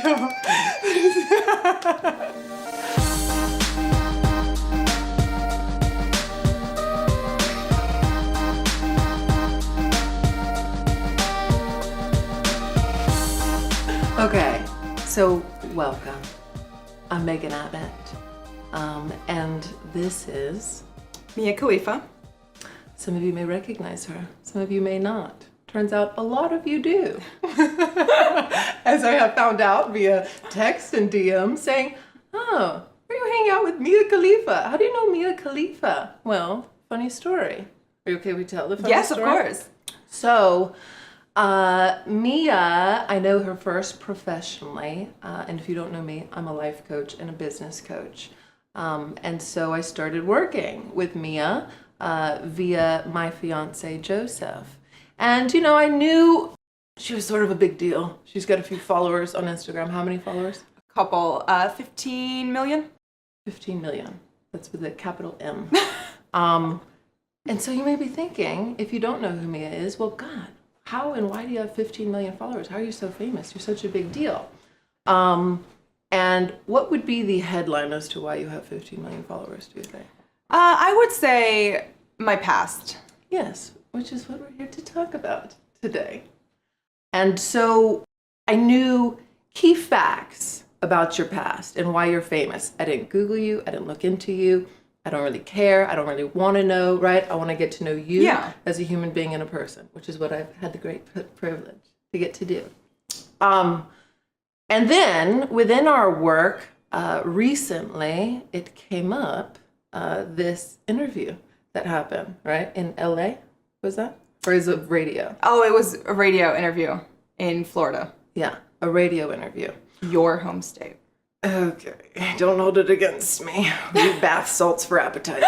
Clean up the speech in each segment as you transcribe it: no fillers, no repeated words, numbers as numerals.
go. Okay, so welcome. I'm Megan Abbott, and this is Mia Khalifa. Some of you may recognize her, some of you may not. Turns out a lot of you do. As I have found out via text and DM saying, oh, where are you hanging out with Mia Khalifa? How do you know Mia Khalifa? Well, funny story. Are you okay we tell the funny Yes, story? of course. So, Mia, I know her first professionally, and if you don't know me, I'm a life coach and a business coach. And so I started working with Mia via my fiance, Joseph. And, you know, I knew she was sort of a big deal. She's got a few followers on Instagram. How many followers? A couple, 15 million? 15 million. That's with a capital M. And so you may be thinking, if you don't know who Mia is, well, God, how and why do you have 15 million followers? How are you so famous? You're such a big deal. And what would be the headline as to why you have 15 million followers, do you think? I would say my past. Yes, which is what we're here to talk about today. And so I knew key facts about your past and why you're famous. I didn't Google you. I didn't look into you. I don't really care. I don't really want to know, right? I want to get to know you as a human being and a person, which is what I've had the great privilege to get to do. And then within our work, recently, it came up, this interview that happened, right? In LA, was that? Or is it radio? Oh, it was a radio interview in Florida. Yeah, a radio interview. Your home state. Okay, don't hold it against me. We need bath salts for appetizers.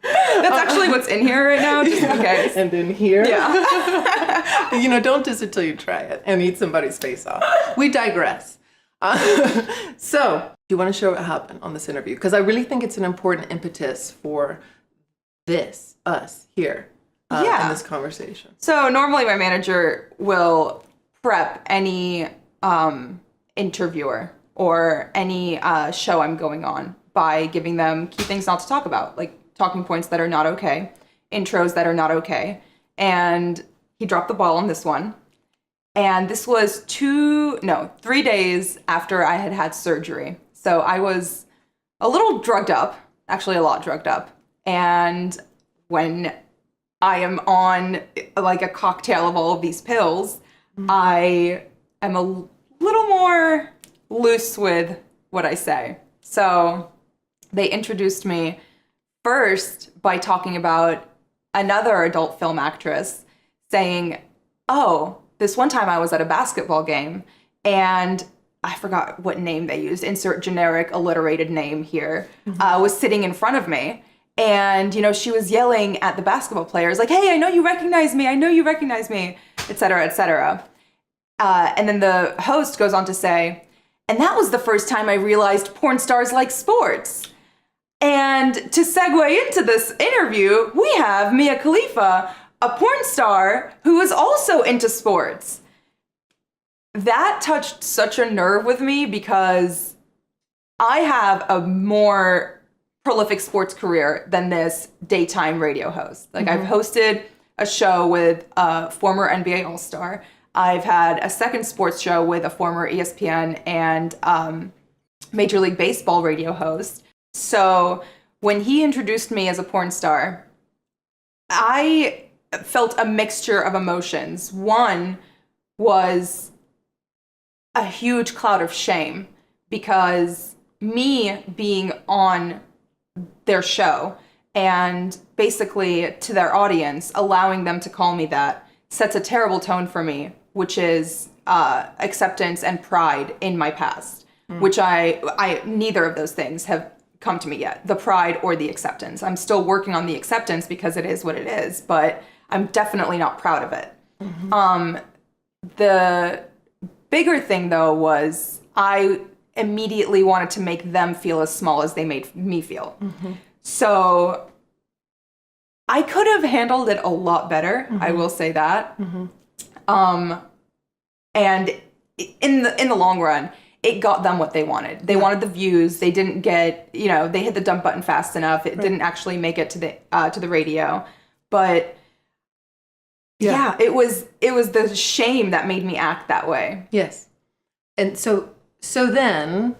That's actually what's in here right now, just in case. And in here? Yeah. You know, don't diss it till you try it and eat somebody's face off. We digress. So, do you want to share what happened on this interview? Because I really think it's an important impetus for us here in this conversation. So normally my manager will prep any interviewer or any show I'm going on by giving them key things not to talk about, like talking points that are not okay, intros that are not okay. And he dropped the ball on this one. And this was 3 days after I had had surgery. So I was a little drugged up, actually a lot drugged up. And when I am on like a cocktail of all of these pills, I am a little more loose with what I say. So they introduced me first by talking about another adult film actress saying, oh, this one time I was at a basketball game and I forgot what name they used, insert generic alliterated name here, was sitting in front of me. And, you know, she was yelling at the basketball players like, hey, I know you recognize me, et cetera, et cetera. And then the host goes on to say, and that was the first time I realized porn stars like sports. And to segue into this interview, we have Mia Khalifa, a porn star who is also into sports. That touched such a nerve with me because I have a more prolific sports career than this daytime radio host. Like I've hosted a show with a former NBA All-Star. I've had a second sports show with a former ESPN and Major League Baseball radio host. So when he introduced me as a porn star, I felt a mixture of emotions. One was a huge cloud of shame because me being on their show and basically to their audience, allowing them to call me that sets a terrible tone for me, which is acceptance and pride in my past, which I neither of those things have come to me yet, the pride or the acceptance. I'm still working on the acceptance because it is what it is, but I'm definitely not proud of it. The bigger thing though was I immediately wanted to make them feel as small as they made me feel. So I could have handled it a lot better, I will say that. And in the long run, it got them what they wanted. They wanted the views. They didn't get, they hit the dump button fast enough. It didn't actually make it to the radio. But yeah, it was the shame that made me act that way. Yes. And so then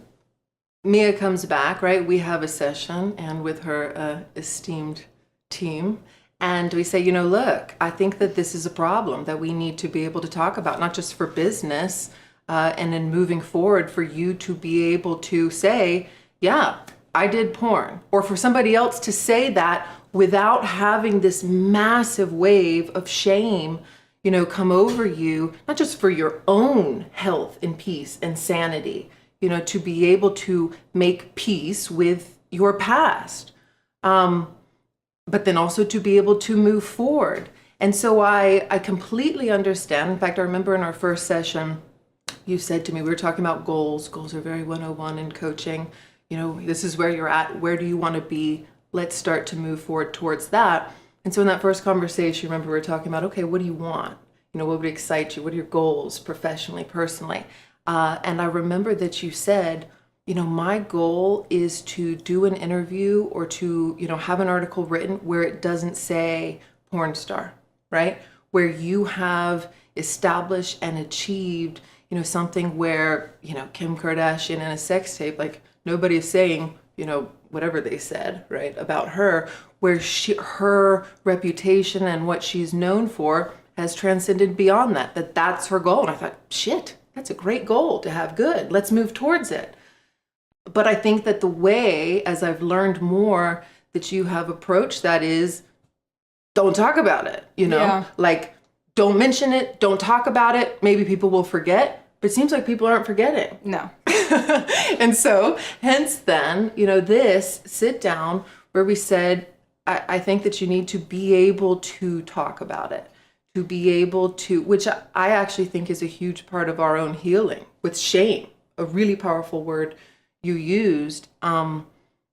Mia comes back, right? We have a session and with her esteemed team. And we say, look, I think that this is a problem that we need to be able to talk about, not just for business, and in moving forward for you to be able to say, yeah, I did porn. Or for somebody else to say that without having this massive wave of shame, come over you, not just for your own health and peace and sanity, to be able to make peace with your past. But then also to be able to move forward. And so I completely understand. In fact, I remember in our first session, you said to me, we were talking about goals. Goals are very 101 in coaching. This is where you're at. Where do you want to be? Let's start to move forward towards that. And so in that first conversation, remember we were talking about, okay, what do you want? What would excite you? What are your goals professionally, personally? And I remember that you said, my goal is to do an interview or to, have an article written where it doesn't say porn star, right? Where you have established and achieved, something where, Kim Kardashian in a sex tape, like nobody is saying, whatever they said, right, about her, where her reputation and what she's known for has transcended beyond that's her goal. And I thought, shit, that's a great goal to have. Good. Let's move towards it. But I think that the way, as I've learned more, that you have approached that is don't talk about it, like don't mention it, don't talk about it. Maybe people will forget, but it seems like people aren't forgetting. No. And so hence then, this sit down where we said, I think that you need to be able to talk about it, to be able to, which I actually think is a huge part of our own healing with shame, a really powerful word you used. And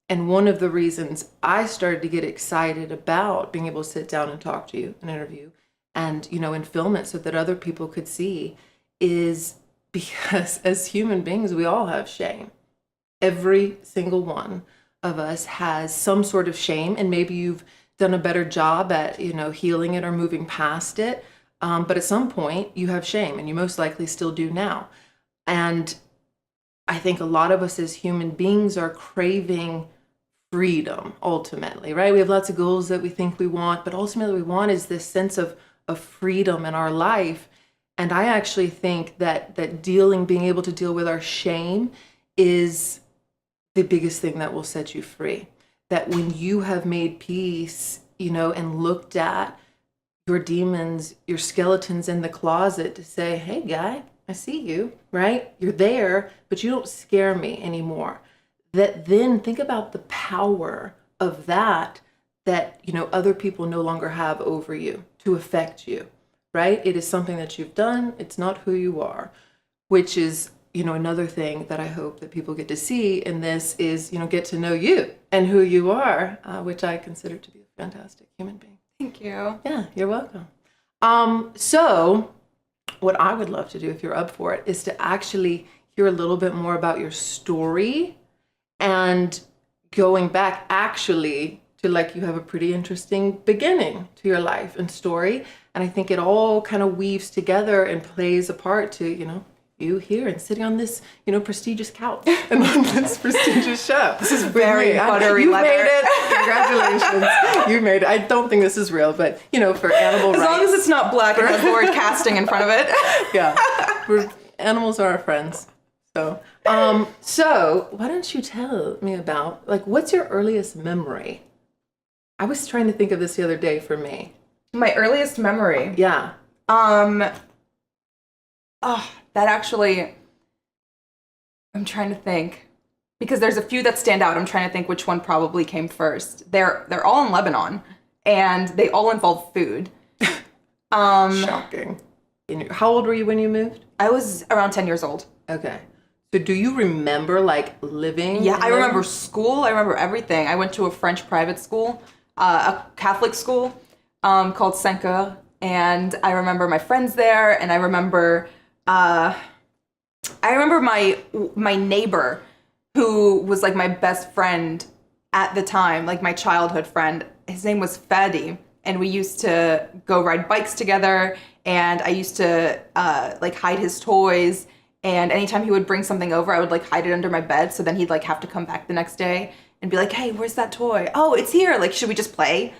one of the reasons I started to get excited about being able to sit down and talk to you, an interview, and, and film it so that other people could see is because as human beings, we all have shame. Every single one of us has some sort of shame, and maybe you've done a better job at, healing it or moving past it. But at some point you have shame, and you most likely still do now. And I think a lot of us as human beings are craving freedom ultimately, right? We have lots of goals that we think we want, but ultimately we want is this sense of freedom in our life. And I actually think that being able to deal with our shame is the biggest thing that will set you free. That when you have made peace, and looked at your demons, your skeletons in the closet to say, hey guy, I see you, right? You're there, but you don't scare me anymore. That then think about the power of that other people no longer have over you to affect you, right? It is something that you've done. It's not who you are, which is, another thing that I hope that people get to see in this is, get to know you and who you are, which I consider to be a fantastic human being. Thank you. Yeah, you're welcome. So what I would love to do, if you're up for it, is to actually hear a little bit more about your story and going back actually to you have a pretty interesting beginning to your life and story. And I think it all kind of weaves together and plays a part to, you here and sitting on this, prestigious couch and on this prestigious show. This is very buttery you leather. Made it. Congratulations. You made it. I don't think this is real, but, for animal rights. As long as it's not black and has Lord casting in front of it. Yeah. Animals are our friends. So, so why don't you tell me about, what's your earliest memory? I was trying to think of this the other day for me. My earliest memory? Yeah. That actually, I'm trying to think. Because there's a few that stand out. I'm trying to think which one probably came first. They're all in Lebanon, and they all involve food. Shocking. How old were you when you moved? I was around 10 years old. Okay. So do you remember living? Yeah, I remember school. I remember everything. I went to a French private school, a Catholic school called Senka. And I remember my friends there. And I remember I remember my neighbor, who was like my best friend at the time, like my childhood friend. His name was Fadi, and we used to go ride bikes together. And I used to like hide his toys. And anytime he would bring something over, I would like hide it under my bed. So then he'd like have to come back the next day and be like, "Hey, where's that toy? Oh, it's here. Like, should we just play?"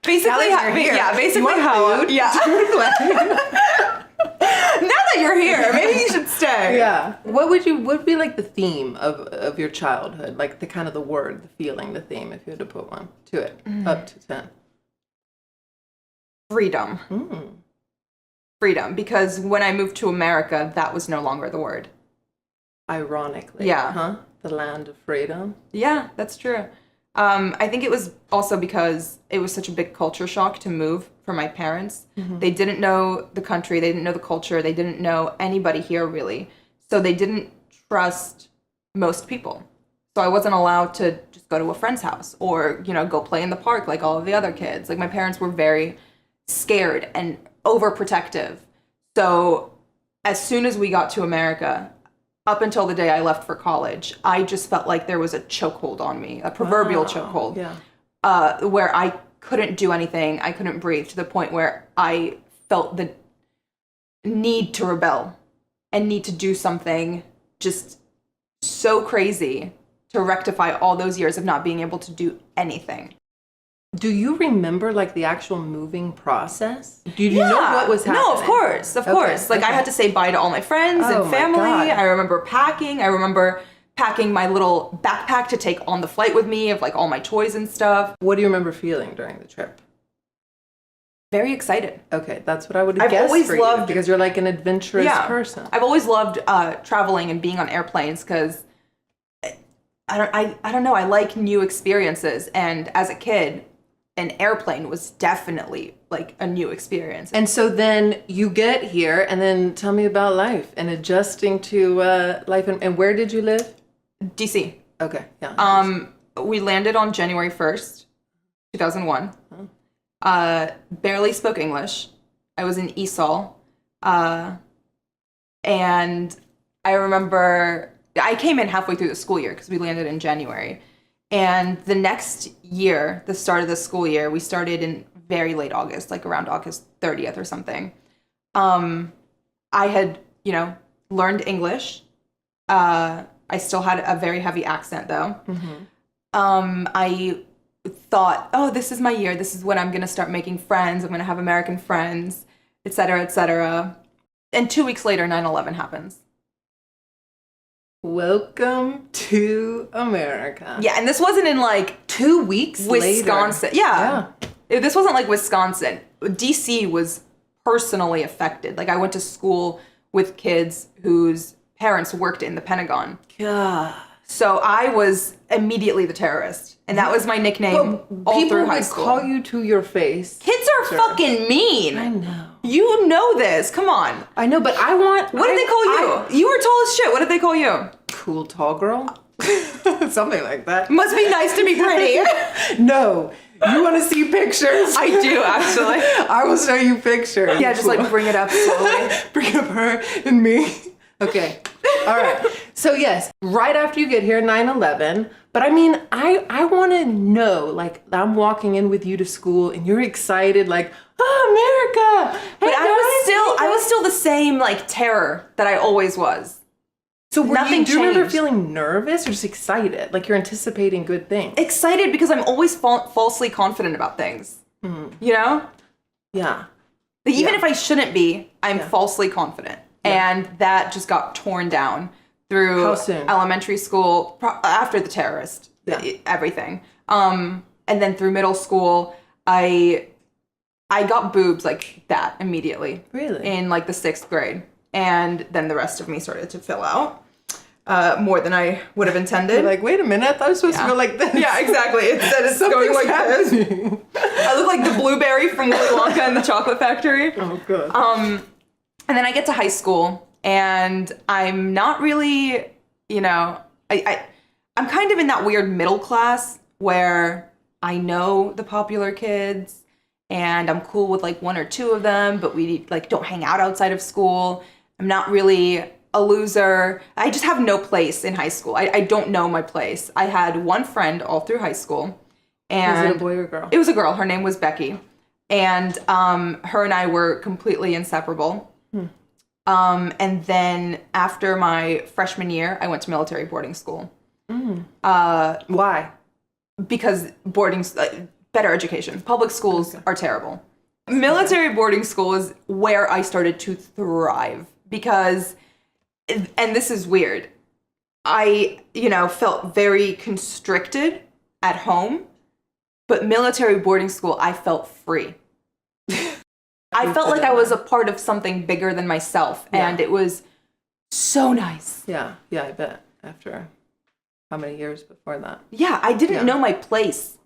Basically, yeah, basically how, yeah. Now that you're here, maybe you should stay. Yeah. What would be like the theme of your childhood? Like the kind of the word, the feeling, the theme, if you had to put one to it, up to 10. Freedom. Freedom, because when I moved to America, that was no longer the word. Ironically. Yeah. Huh? The land of freedom. Yeah, that's true. I think it was also because it was such a big culture shock to move for my parents. They didn't know the country, they didn't know the culture, they didn't know anybody here really. So they didn't trust most people. So I wasn't allowed to just go to a friend's house or, you know, go play in the park like all of the other kids. Like my parents were very scared and overprotective. So as soon as we got to America, up until the day I left for college, I just felt like there was a chokehold on me, a proverbial chokehold, where I couldn't do anything. I couldn't breathe, to the point where I felt the need to rebel and need to do something just so crazy to rectify all those years of not being able to do anything. Do you remember like the actual moving process? Did you know what was happening? No, of course. Like I had to say bye to all my friends and family. I remember packing. I remember packing my little backpack to take on the flight with me of like all my toys and stuff. What do you remember feeling during the trip? Very excited. Okay, that's what I would have guessed always for loved, you, because you're like an adventurous person. I've always loved traveling and being on airplanes because I don't know. I like new experiences, and as a kid, an airplane was definitely like a new experience. And so then you get here, and then tell me about life and adjusting to life. And where did you live? DC. Okay, yeah. We landed on January 1st, 2001. Barely spoke English. I was in ESOL. And I remember I came in halfway through the school year because we landed in January. And the next year, the start of the school year, we started in very late August, like around August 30th or something. I had, you know, learned English. I still had a very heavy accent though. I thought, oh, this is my year. This is when I'm going to start making friends. I'm going to have American friends, et cetera, et cetera. And 2 weeks later, 9/11 happens. Welcome to America. Yeah, and this wasn't in like 2 weeks Wisconsin. later. Yeah. This wasn't like Wisconsin. DC was personally affected. Like I went to school with kids whose parents worked in the Pentagon. God. So I was immediately the terrorist. And that was my nickname all through high school. People would call you to your face. Kids are fucking mean. I know. You know this. Come on. I know, but I want... What did they call you? You were tall as shit. What did they call you? Cool tall girl? Something like that. Must be nice to be pretty. No. You want to see pictures? I do, actually. I will show you pictures. Yeah, just like bring it up slowly. Bring up her and me. Okay. All right. So yes, right after you get here, 9/11. But I mean, I want to know, like, I'm walking in with you to school and you're excited, like, oh, America. But I was still the same, like, terror that I always was. So nothing do you remember changed. feeling nervous or just excited? Like you're anticipating good things? Excited because I'm always falsely confident about things. You know? Yeah. Like, even if I shouldn't be, I'm falsely confident. Yeah. And that just got torn down through elementary school, after the terrorist, everything. And then through middle school, I got boobs like that immediately. Really? In like the 6th grade. And then the rest of me started to fill out more than I would have intended. You're like, wait a minute, I thought it was supposed to go like this. Yeah, exactly. Instead it's going like this. I look like the blueberry from Willy Wonka and the Chocolate Factory. Oh, good. And then I get to high school, and I'm not really, you know, I'm kind of in that weird middle class where I know the popular kids, and I'm cool with like 1 or 2 of them, but we like don't hang out outside of school. I'm not really a loser. I just have no place in high school. I don't know my place. I had one friend all through high school. And was it a boy or a girl? It was a girl. Her name was Becky. And her and I were completely inseparable. And then after my freshman year, I went to military boarding school. Why? Because better education. Public schools are terrible. Military boarding school is where I started to thrive because, and this is weird, I, felt very constricted at home, but military boarding school, I felt free. I felt like I was a part of something bigger than myself, and it was so nice. Yeah, I bet. After how many years before that? Yeah, I didn't know my place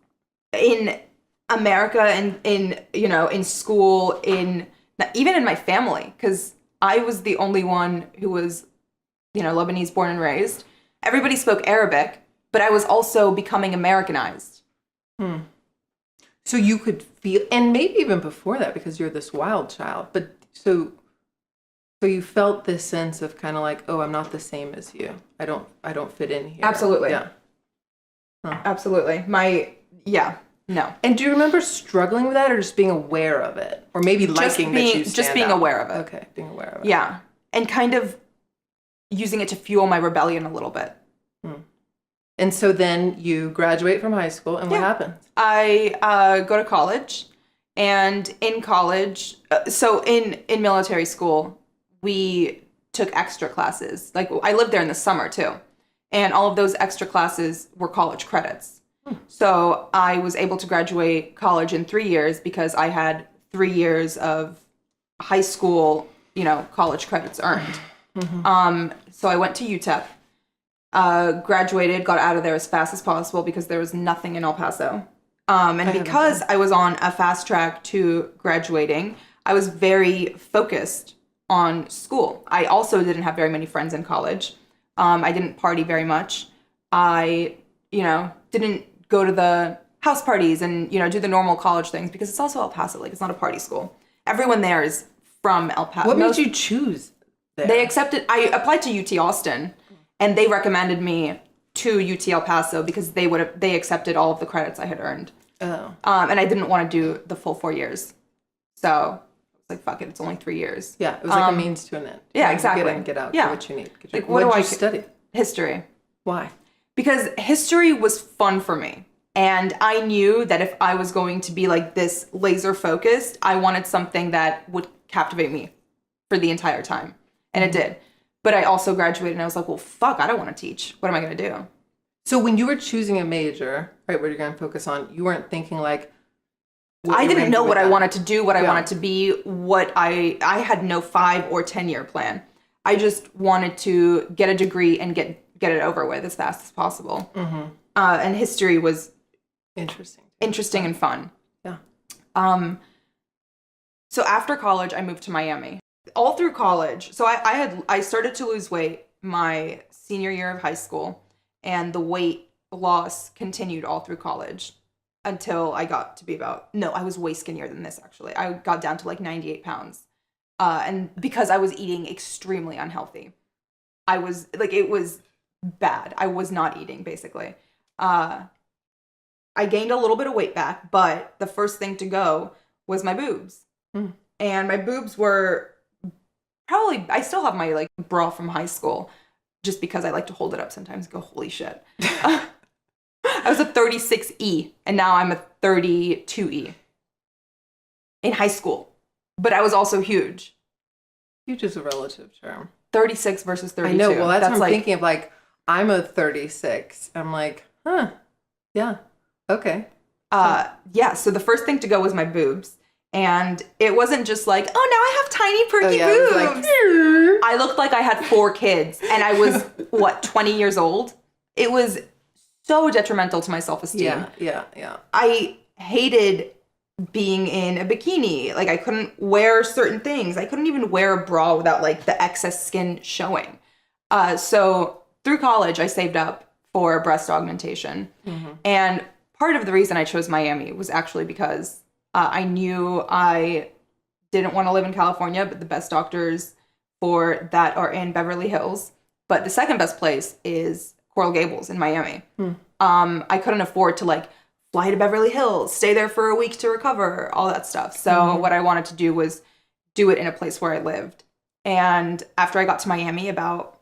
in America and in school, even in my family, because I was the only one who was, Lebanese born and raised. Everybody spoke Arabic, but I was also becoming Americanized. So you could feel, and maybe even before that, because you're this wild child, but so you felt this sense of kind of like, oh, I'm not the same as you. I don't fit in here. Absolutely. Yeah. Absolutely. No. And do you remember struggling with that, or just being aware of it, or maybe liking that you stand just being out? aware of it? Okay, being aware of it. Yeah, and kind of using it to fuel my rebellion a little bit. And so then you graduate from high school, and what happens? I go to college, and in college, so in military school, we took extra classes. Like, I lived there in the summer too, and all of those extra classes were college credits. So I was able to graduate college in 3 years because I had 3 years of high school, college credits earned. So I went to UTEP. Graduated, got out of there as fast as possible because there was nothing in El Paso. And because I was on a fast track to graduating, I was very focused on school. I also didn't have very many friends in college. I didn't party very much. I, didn't go to the house parties and, do the normal college things because it's also El Paso. Like, it's not a party school. Everyone there is from El Paso. What made you choose there? They accepted, I applied to UT Austin. And they recommended me to UT El Paso because they accepted all of the credits I had earned. Oh. And I didn't want to do the full 4 years. So I was like, fuck it, it's only 3 years. Yeah, it was like a means to an end. Yeah, exactly. Get in, get out, get what you need. Like, what did you study? History. Why? Because history was fun for me. And I knew that if I was going to be like this laser focused, I wanted something that would captivate me for the entire time. And it did. But I also graduated and I was like, well, fuck, I don't want to teach. What am I going to do? So when you were choosing a major, right, what you're going to focus on, you weren't thinking like... I didn't know what I wanted to do, what I wanted to be, I had no 5 or 10 year plan. I just wanted to get a degree and get it over with as fast as possible. And history was... Interesting and fun. Yeah. So after college, I moved to Miami. All through college, so I started to lose weight my senior year of high school, and the weight loss continued all through college until I got to be I was way skinnier than this, actually. I got down to like 98 pounds. And because I was eating extremely unhealthy. I was, it was bad. I was not eating, basically. I gained a little bit of weight back, but the first thing to go was my boobs. And my boobs were... Probably, I still have my bra from high school just because I like to hold it up sometimes and go, holy shit. I was a 36E and now I'm a 32E in high school. But I was also huge. Huge is a relative term. 36 versus 32. I know, well, that's what I'm thinking of, I'm a 36. I'm like, yeah, okay. So the first thing to go was my boobs. And it wasn't just like, oh, now I have tiny, perky boobs. I looked like I had 4 kids, and I was, 20 years old? It was so detrimental to my self-esteem. Yeah. I hated being in a bikini. I couldn't wear certain things. I couldn't even wear a bra without, the excess skin showing. So through college, I saved up for breast augmentation. And part of the reason I chose Miami was actually because... I knew I didn't want to live in California, but the best doctors for that are in Beverly Hills, but the second best place is Coral Gables in Miami. I couldn't afford to like fly to Beverly Hills, stay there for a week to recover, all that stuff. So what I wanted to do was do it in a place where I lived. And after I got to Miami, about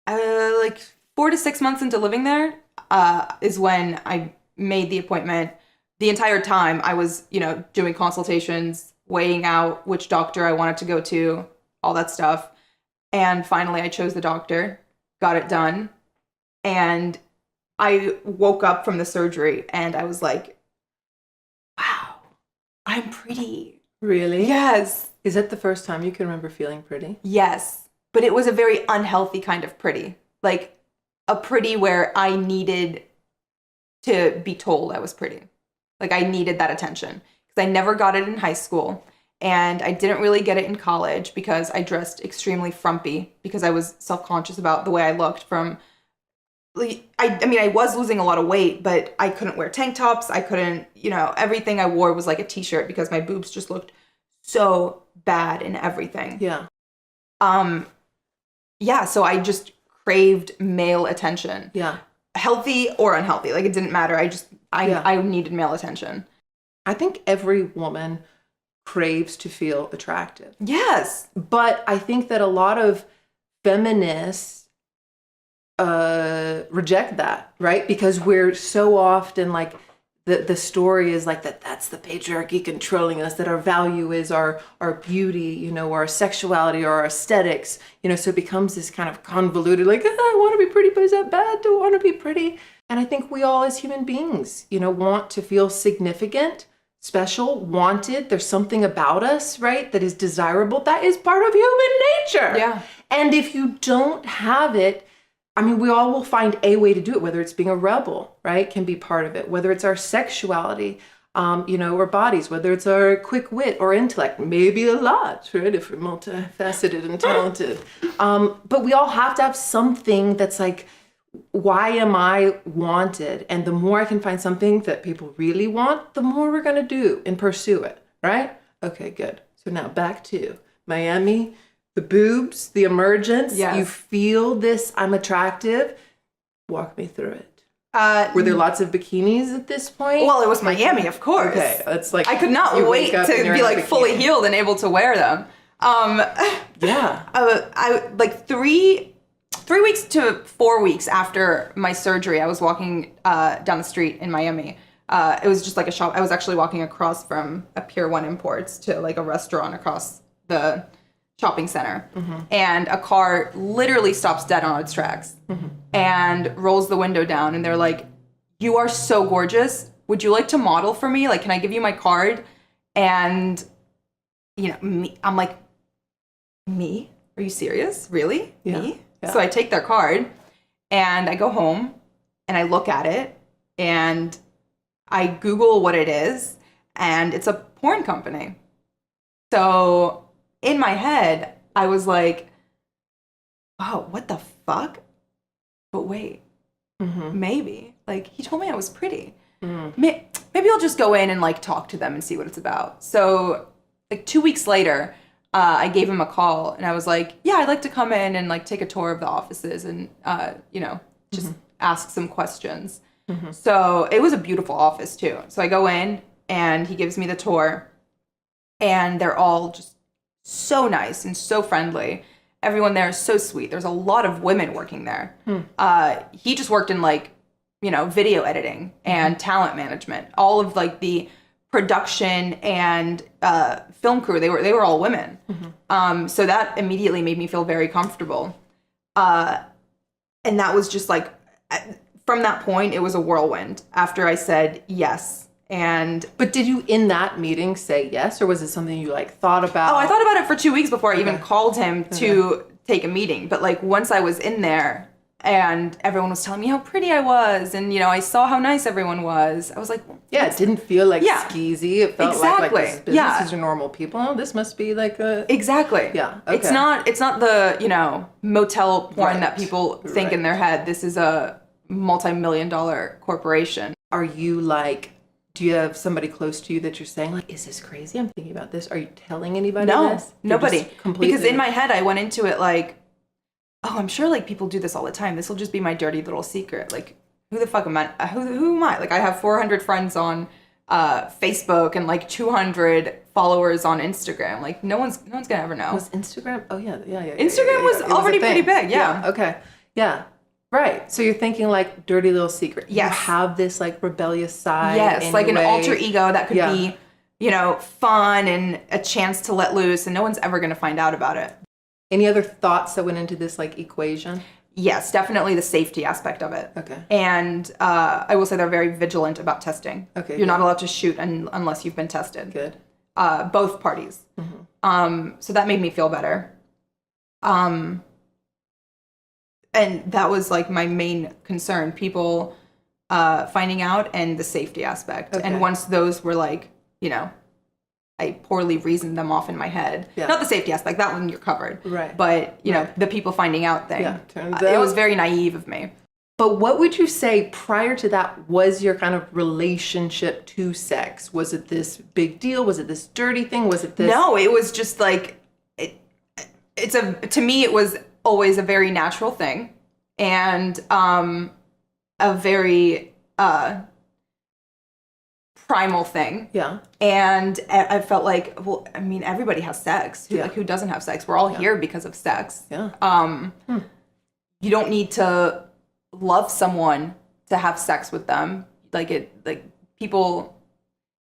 like 4 to 6 months into living there, is when I made the appointment. The entire time I was, doing consultations, weighing out which doctor I wanted to go to, all that stuff. And finally I chose the doctor, got it done. And I woke up from the surgery and I was like, wow, I'm pretty. Really? Yes. Is that the first time you can remember feeling pretty? Yes. But it was a very unhealthy kind of pretty. Like a pretty where I needed to be told I was pretty. Like I needed that attention. Because I never got it in high school. And I didn't really get it in college because I dressed extremely frumpy because I was self-conscious about the way I looked from... I was losing a lot of weight, but I couldn't wear tank tops. I couldn't, everything I wore was like a t-shirt because my boobs just looked so bad in everything. Yeah. So I just craved male attention. Yeah. Healthy or unhealthy. Like it didn't matter. I needed male attention. I think every woman craves to feel attractive. Yes. But I think that a lot of feminists reject that, right? Because we're so often like the story is like that's the patriarchy controlling us, that our value is our beauty, our sexuality or our aesthetics, so it becomes this kind of convoluted, like, I want to be pretty, but is that bad to want to be pretty? And I think we all as human beings, want to feel significant, special, wanted. There's something about us, right, that is desirable. That is part of human nature. Yeah. And if you don't have it, we all will find a way to do it, whether it's being a rebel, right, can be part of it, whether it's our sexuality, or bodies, whether it's our quick wit or intellect, maybe a lot, right, if we're multifaceted and talented. But we all have to have something that's like, why am I wanted? And the more I can find something that people really want, the more we're going to do and pursue it, right? Okay, good. So now back to Miami. The boobs, the emergence, yes. You feel this, I'm attractive. Walk me through it. Were there lots of bikinis at this point? Well, it was Miami, of course. Okay, it's like... I could not wait to be like fully healed and able to wear them. Yeah. I like 3 weeks to 4 weeks after my surgery, I was walking down the street in Miami. It was just like a shop. I was actually walking across from a Pier 1 Imports to like a restaurant across the shopping center, and a car literally stops dead on its tracks and rolls the window down, and they're like, "You are so gorgeous. Would you like to model for me? Like, can I give you my card?" And I'm like, "Me? Are you serious? Really? Yeah. Me?" Yeah. So I take their card and I go home and I look at it and I Google what it is, and it's a porn company. So in my head, I was like, oh, what the fuck? But wait, maybe. Like, he told me I was pretty. Maybe I'll just go in and, like, talk to them and see what it's about. So, like, 2 weeks later, I gave him a call, and I was like, yeah, I'd like to come in and, like, take a tour of the offices and, just ask some questions. So it was a beautiful office, too. So I go in, and he gives me the tour, and they're all just so nice and so friendly. Everyone there is so sweet. There's a lot of women working there. He just worked in like, video editing and talent management. All of like the production and film crew, they were all women. So that immediately made me feel very comfortable. And that was just like, from that point, it was a whirlwind after I said yes. But did you in that meeting say yes, or was it something you like thought about? Oh, I thought about it for 2 weeks before I even called him to take a meeting. But like once I was in there and everyone was telling me how pretty I was, and I saw how nice everyone was, I was like, yeah, it didn't feel like skeezy. It felt like this business, these are normal people. Oh, this must be like a Yeah. Okay. It's not the motel porn that people think in their head. This is a multi-million-dollar corporation. Are you like do you have somebody close to you that you're saying like, is this crazy? I'm thinking about this. Are you telling anybody No, this? You're nobody. just completely Because in my head, I went into it like, oh, I'm sure like people do this all the time. This will just be my dirty little secret. Like, who the fuck am I? Who am I? Like, I have 400 friends on Facebook and like 200 followers on Instagram. Like, no one's gonna ever know. Was Instagram? Oh yeah. Instagram was It already a thing. pretty big. Yeah. Okay. Yeah. Right. So you're thinking like dirty little secret. Yes. You have this like rebellious side. Yes, like an anyway. alter ego that could be, you know, fun and a chance to let loose, and no one's ever gonna find out about it. Any other thoughts that went into this like equation? Yes, definitely the safety aspect of it. Okay. And I will say they're very vigilant about testing. Okay. You're not allowed to shoot unless you've been tested. Good. Both parties. Mm-hmm. So that made me feel better. And that was like my main concern, people finding out and the safety aspect. Okay. And once those were like, you know, I poorly reasoned them off in my head. Yeah. Not the safety aspect, that one you're covered. Right. But, you know, the people finding out thing. Yeah, turns It out. was very naive of me. But what would you say prior to that was your kind of relationship to sex? Was it this big deal? Was it this dirty thing? Was it this? No, it was just like, to me, it was always a very natural thing. And a very primal thing. Yeah. And I felt like, well, I mean, everybody has sex. Yeah. Like, who doesn't have sex? We're all here because of sex. Yeah. You don't need to love someone to have sex with them. People,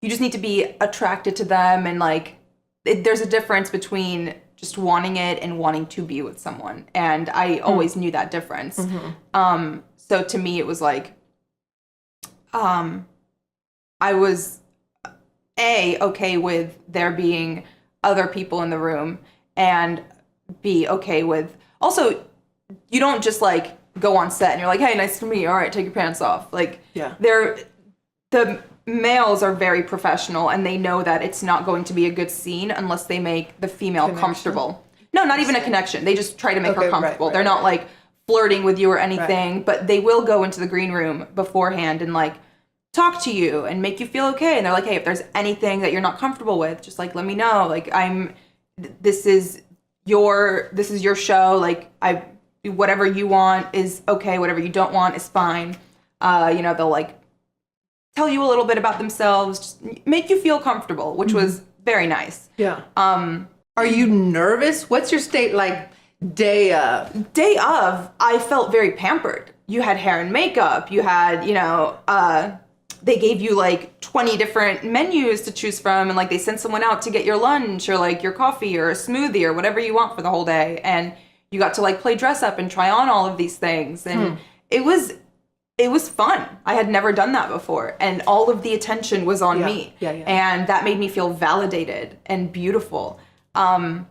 you just need to be attracted to them. And like, there's a difference between just wanting it and wanting to be with someone. And I always knew that difference. Mm-hmm. So to me, it was like, I was okay with there being other people in the room, and be okay with, also, you don't just like go on set and you're like, hey, nice to meet you. All right, take your pants off. Like, yeah. The males are very professional, and they know that it's not going to be a good scene unless they make the female comfortable. No, not even a connection. They just try to make her comfortable. Right, They're not like flirting with you or anything, but they will go into the green room beforehand and like talk to you and make you feel okay. And they're like, hey, if there's anything that you're not comfortable with, just like let me know. Like, this is your show. Like, whatever you want is okay. Whatever you don't want is fine. You know, they'll like tell you a little bit about themselves, just make you feel comfortable, which was very nice. Yeah. Are you nervous? What's your state like day of? Day of, I felt very pampered. You had hair and makeup. You had, you know, they gave you like 20 different menus to choose from, and like they sent someone out to get your lunch or like your coffee or a smoothie or whatever you want for the whole day. And you got to like play dress up and try on all of these things. And it was fun. I had never done that before. And all of the attention was on me. Yeah. And that made me feel validated and beautiful. The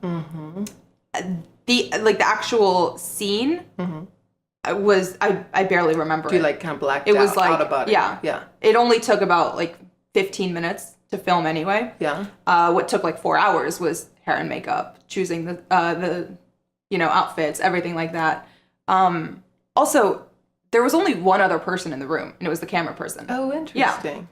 actual scene was, I barely remember You like kind of blacked it out, was like, out about it. Yeah. It only took about like 15 minutes to film anyway. Yeah. What took like 4 hours was hair and makeup, choosing the you know, outfits, everything like that. Also, there was only one other person in the room, and it was the camera person. Oh, interesting. Yeah.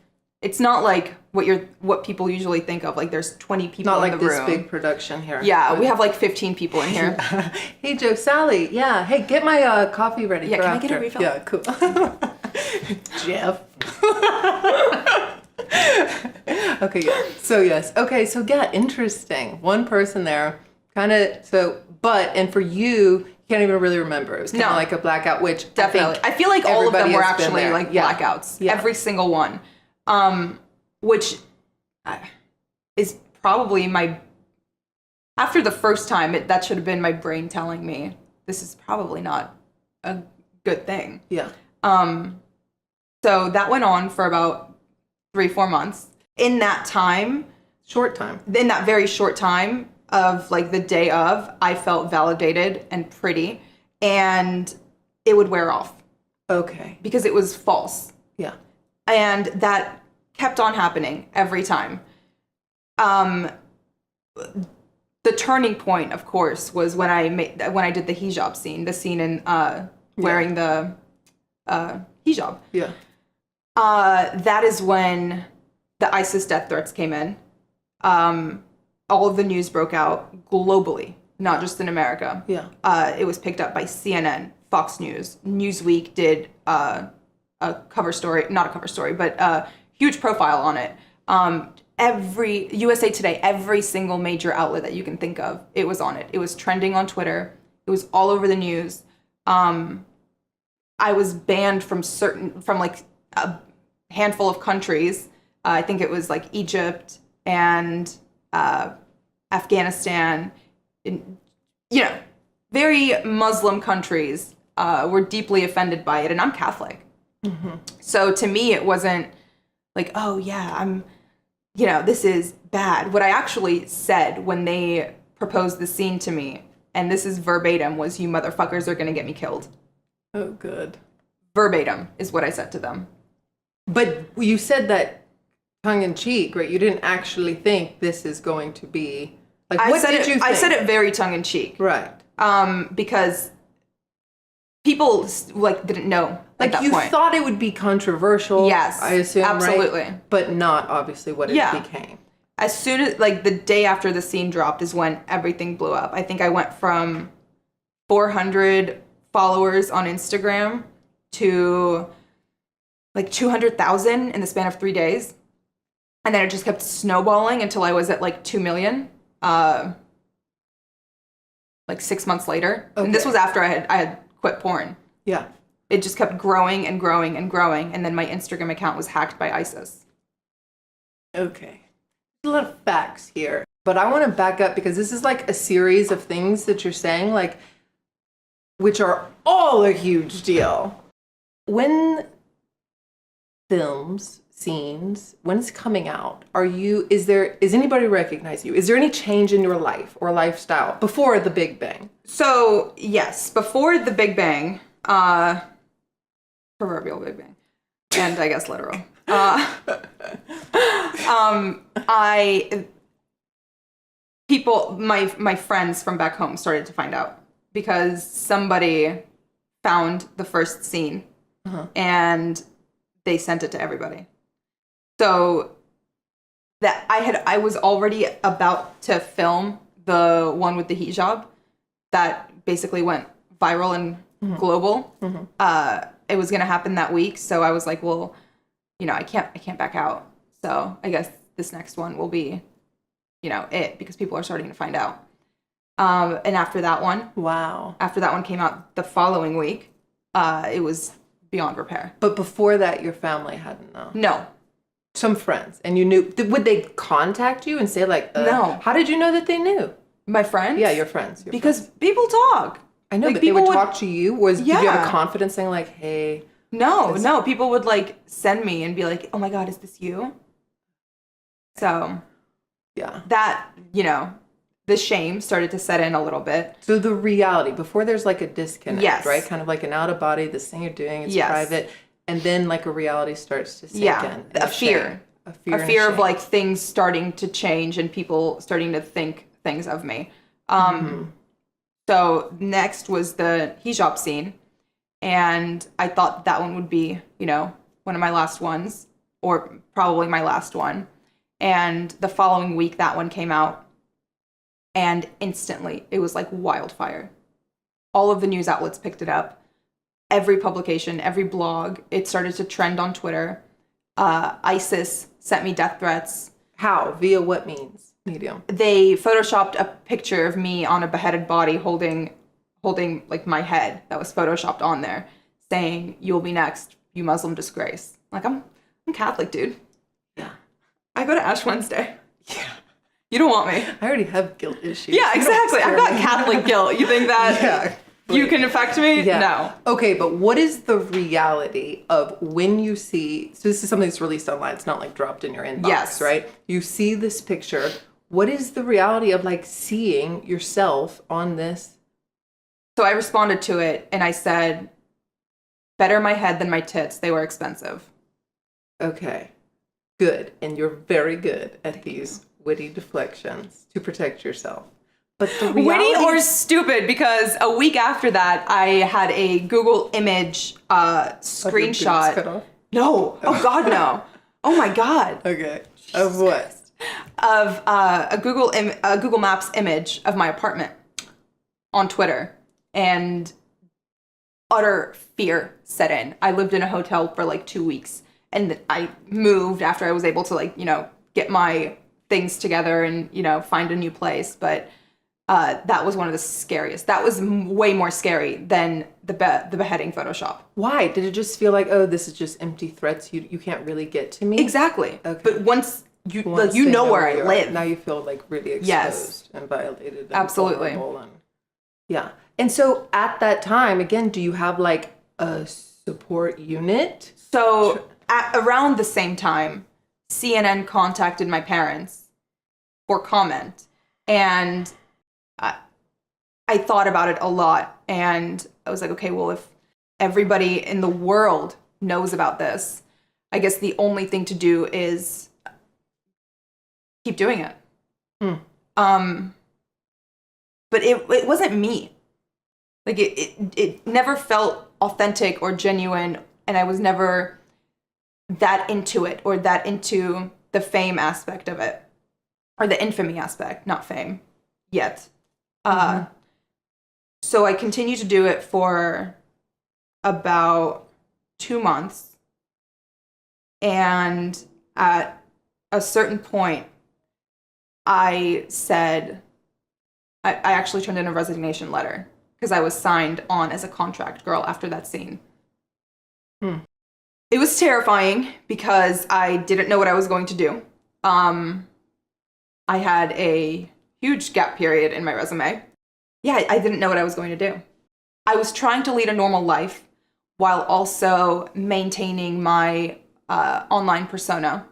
It's not like what people usually think of. Like, there's 20 people Not in like the this room. big production here. Yeah, we have like 15 people in here. Hey, Joe, Sally. Yeah. Hey, get my coffee ready. Yeah, for can I after. get a refill? Yeah, cool. Jeff. Okay, yeah. So yes. Okay, so yeah, interesting. One person there, kind of. So, and for you, you can't even really remember. It was kind of like a blackout, which Definitely. I feel like all of them were has been actually there. like Yeah. blackouts. Yeah. Every single one. Which is probably after the first time, that should have been my brain telling me this is probably not a good thing. Yeah. So that went on for about 3-4 months. In that time, in that very short time of like the day of, I felt validated and pretty, and it would wear off. Okay. Because it was false. Yeah. And that kept on happening every time. The turning point, of course, was when I did the hijab scene, the scene in wearing the hijab. Yeah. That is when the ISIS death threats came in. All of the news broke out globally, not just in America. Yeah. It was picked up by CNN, Fox News, Newsweek did a cover story, not a cover story, but a huge profile on it. Every USA Today, every single major outlet that you can think of, it was on it. It was trending on Twitter. It was all over the news. I was banned from like a handful of countries. I think it was like Egypt and Afghanistan. Very Muslim countries were deeply offended by it, and I'm Catholic. Mm-hmm. So to me, it wasn't like, oh yeah, this is bad. What I actually said when they proposed the scene to me, and this is verbatim, was, you motherfuckers are gonna get me killed. Oh, good. Verbatim is what I said to them. But you said that tongue in cheek, right? You didn't actually think this is going to be like. What did you think? I said it very tongue in cheek, right? Because people didn't know at that you point. Thought it would be controversial. Yes, I assume, absolutely, right? But not obviously what it became. As soon as the day after the scene dropped is when everything blew up. I think I went from 400 followers on Instagram to 200,000 in the span of 3 days. And then it just kept snowballing until I was at 2 million, 6 months later. Okay. And this was after I had quit porn. Yeah. It just kept growing and growing and growing. And then my Instagram account was hacked by ISIS. Okay. A lot of facts here, but I want to back up because this is a series of things that you're saying, which are all a huge deal. When films, scenes, when it's coming out, is anybody recognize you? Is there any change in your life or lifestyle before the Big Bang? So yes, before the Big Bang, proverbial Big Bang, and I guess literal. My friends from back home started to find out because somebody found the first scene and they sent it to everybody. So that I was already about to film the one with the hijab that basically went viral and global. Mm-hmm. It was going to happen that week. So I was like, well, I can't back out. So I guess this next one will be, it, because people are starting to find out. And after that one, after that one came out the following week, it was beyond repair. But before that, your family hadn't known? No. Some friends. And you knew, would they contact you and say no. How did you know that they knew? My friends? Yeah, your friends. Because people talk. I know, but they would talk to you? Did you have a confidence saying hey... No, people would send me and be like, oh my God, is this you? So, yeah, that, the shame started to set in a little bit. So the reality, before there's a disconnect, yes. right? Kind of an out of body, this thing you're doing, it's private. And then a reality starts to sink in. A fear. A fear of things starting to change and people starting to think things of me. So next was the hijab scene. And I thought that one would be, one of my last ones, or probably my last one. And the following week, that one came out. And instantly, it was like wildfire. All of the news outlets picked it up. Every publication, every blog, it started to trend on Twitter. ISIS sent me death threats. How? Via what means? Medium. They photoshopped a picture of me on a beheaded body holding my head that was photoshopped on there, saying, "You'll be next, you Muslim disgrace." I'm Catholic, dude. Yeah. I go to Ash Wednesday. Yeah. You don't want me. I already have guilt issues. Yeah, exactly. I've got Catholic guilt. You think that you can affect me? Yeah. No. Okay, but what is the reality of when you see, so this is something that's released online, it's not dropped in your inbox, right? You see this picture. What is the reality of seeing yourself on this? So I responded to it and I said, better my head than my tits. They were expensive. Okay, good. And you're very good at these witty deflections to protect yourself. But the reality... Witty or stupid, because a week after that, I had a Google image screenshot. Cut off? No. Oh, God, no. Oh my God. Okay. Of what? Of a Google Maps image of my apartment on Twitter, and utter fear set in. I lived in a hotel for like 2 weeks, and I moved after I was able to, like, get my things together and, find a new place. But that was one of the scariest. That was way more scary than the beheading Photoshop. Why? Did it just feel like, oh, this is just empty threats? You can't really get to me? Exactly. Okay. But once Once you they know where I you are, live. now you feel like really exposed Yes. and violated. And Absolutely. vulnerable and, yeah. And so at that time, again, do you have like a support unit? So around the same time, CNN contacted my parents for comment, and I thought about it a lot, and I was like, okay, well, if everybody in the world knows about this, I guess the only thing to do is keep doing it. But it wasn't me. Like, it never felt authentic or genuine, and I was never that into it or that into the fame aspect of it, or the infamy aspect, not fame yet. So I continued to do it for about 2 months, and at a certain point, I said, I actually turned in a resignation letter because I was signed on as a contract girl after that scene. It was terrifying because I didn't know what I was going to do. I had a huge gap period in my resume. Yeah, I didn't know what I was going to do. I was trying to lead a normal life while also maintaining my online persona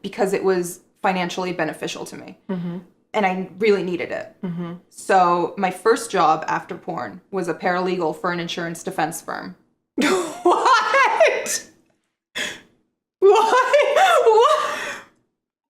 because it was financially beneficial to me. And I really needed it. So my first job after porn was a paralegal for an insurance defense firm. What? What?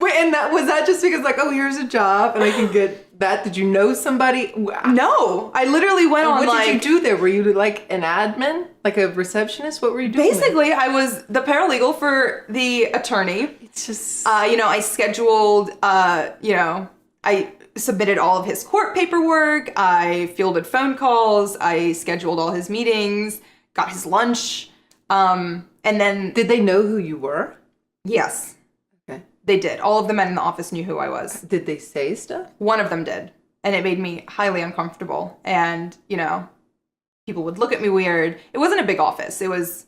Wait, and was that just because, like, oh, here's a job and I can get that? Did you know somebody? No, I literally went on, what did you do there? Were you like an admin, like a receptionist? What were you doing? Basically, I was the paralegal for the attorney. It's just, I scheduled, I submitted all of his court paperwork. I fielded phone calls. I scheduled all his meetings, got his lunch. And then... Did they know who you were? Yes. Okay. They did. All of the men in the office knew who I was. Did they say stuff? One of them did. And it made me highly uncomfortable. And, people would look at me weird. It wasn't a big office. It was,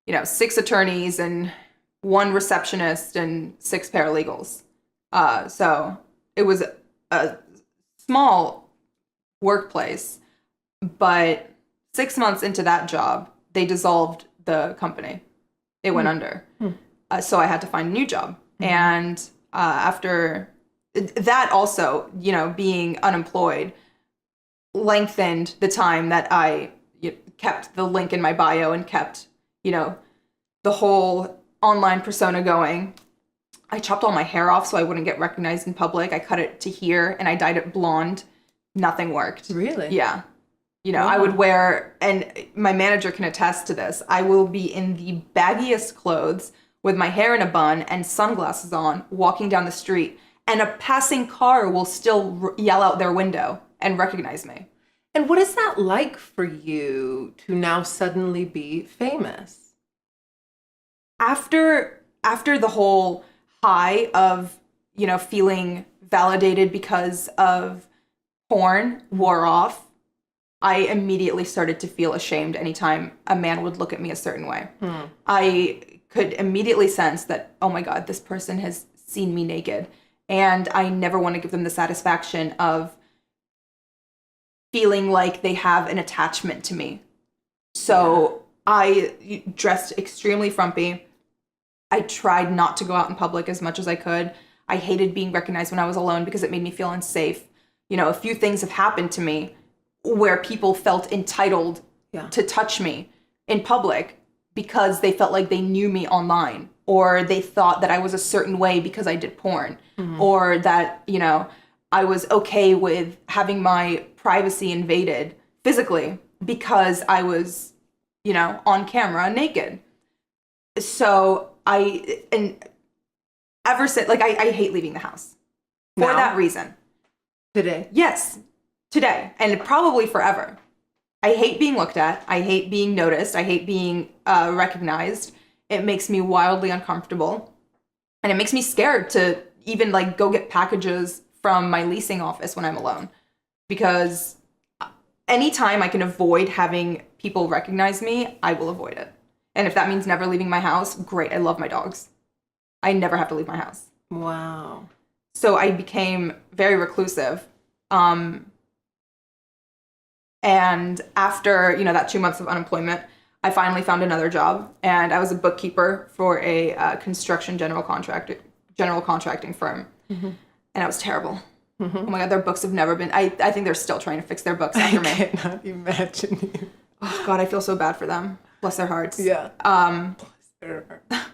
6 attorneys and 1 receptionist and 6 paralegals. So it was a small workplace. But 6 months into that job, they dissolved the company. It went under. So I had to find a new job. And after that also, being unemployed lengthened the time that I kept the link in my bio and kept, the whole online persona going. I chopped all my hair off so I wouldn't get recognized in public. I cut it to here and I dyed it blonde. Nothing worked. Really? Yeah. Wow. I would wear, and my manager can attest to this, I will be in the baggiest clothes with my hair in a bun and sunglasses on, walking down the street, and a passing car will still yell out their window and recognize me. And what is that like for you to now suddenly be famous? After the whole high of, feeling validated because of porn wore off, I immediately started to feel ashamed anytime a man would look at me a certain way. I could immediately sense that, oh my God, this person has seen me naked. And I never want to give them the satisfaction of feeling like they have an attachment to me. So I dressed extremely frumpy. I tried not to go out in public as much as I could. I hated being recognized when I was alone because it made me feel unsafe. A few things have happened to me where people felt entitled to touch me in public because they felt like they knew me online, or they thought that I was a certain way because I did porn, or that, I was okay with having my privacy invaded physically because I was, on camera naked. So ever since, like, I hate leaving the house for Now? that reason. Today? Yes, today, and probably forever. I hate being looked at. I hate being noticed. I hate being recognized. It makes me wildly uncomfortable. And it makes me scared to even like go get packages from my leasing office when I'm alone. Because anytime I can avoid having people recognize me, I will avoid it. And if that means never leaving my house, great. I love my dogs. I never have to leave my house. Wow. So I became very reclusive. And after, that 2 months of unemployment, I finally found another job, and I was a bookkeeper for a construction general contracting firm. Mm-hmm. And I was terrible. Mm-hmm. Oh my God, their books have never been, I think they're still trying to fix their books after me. I cannot imagine you. Oh God, I feel so bad for them. Bless their hearts. Yeah. Bless their hearts.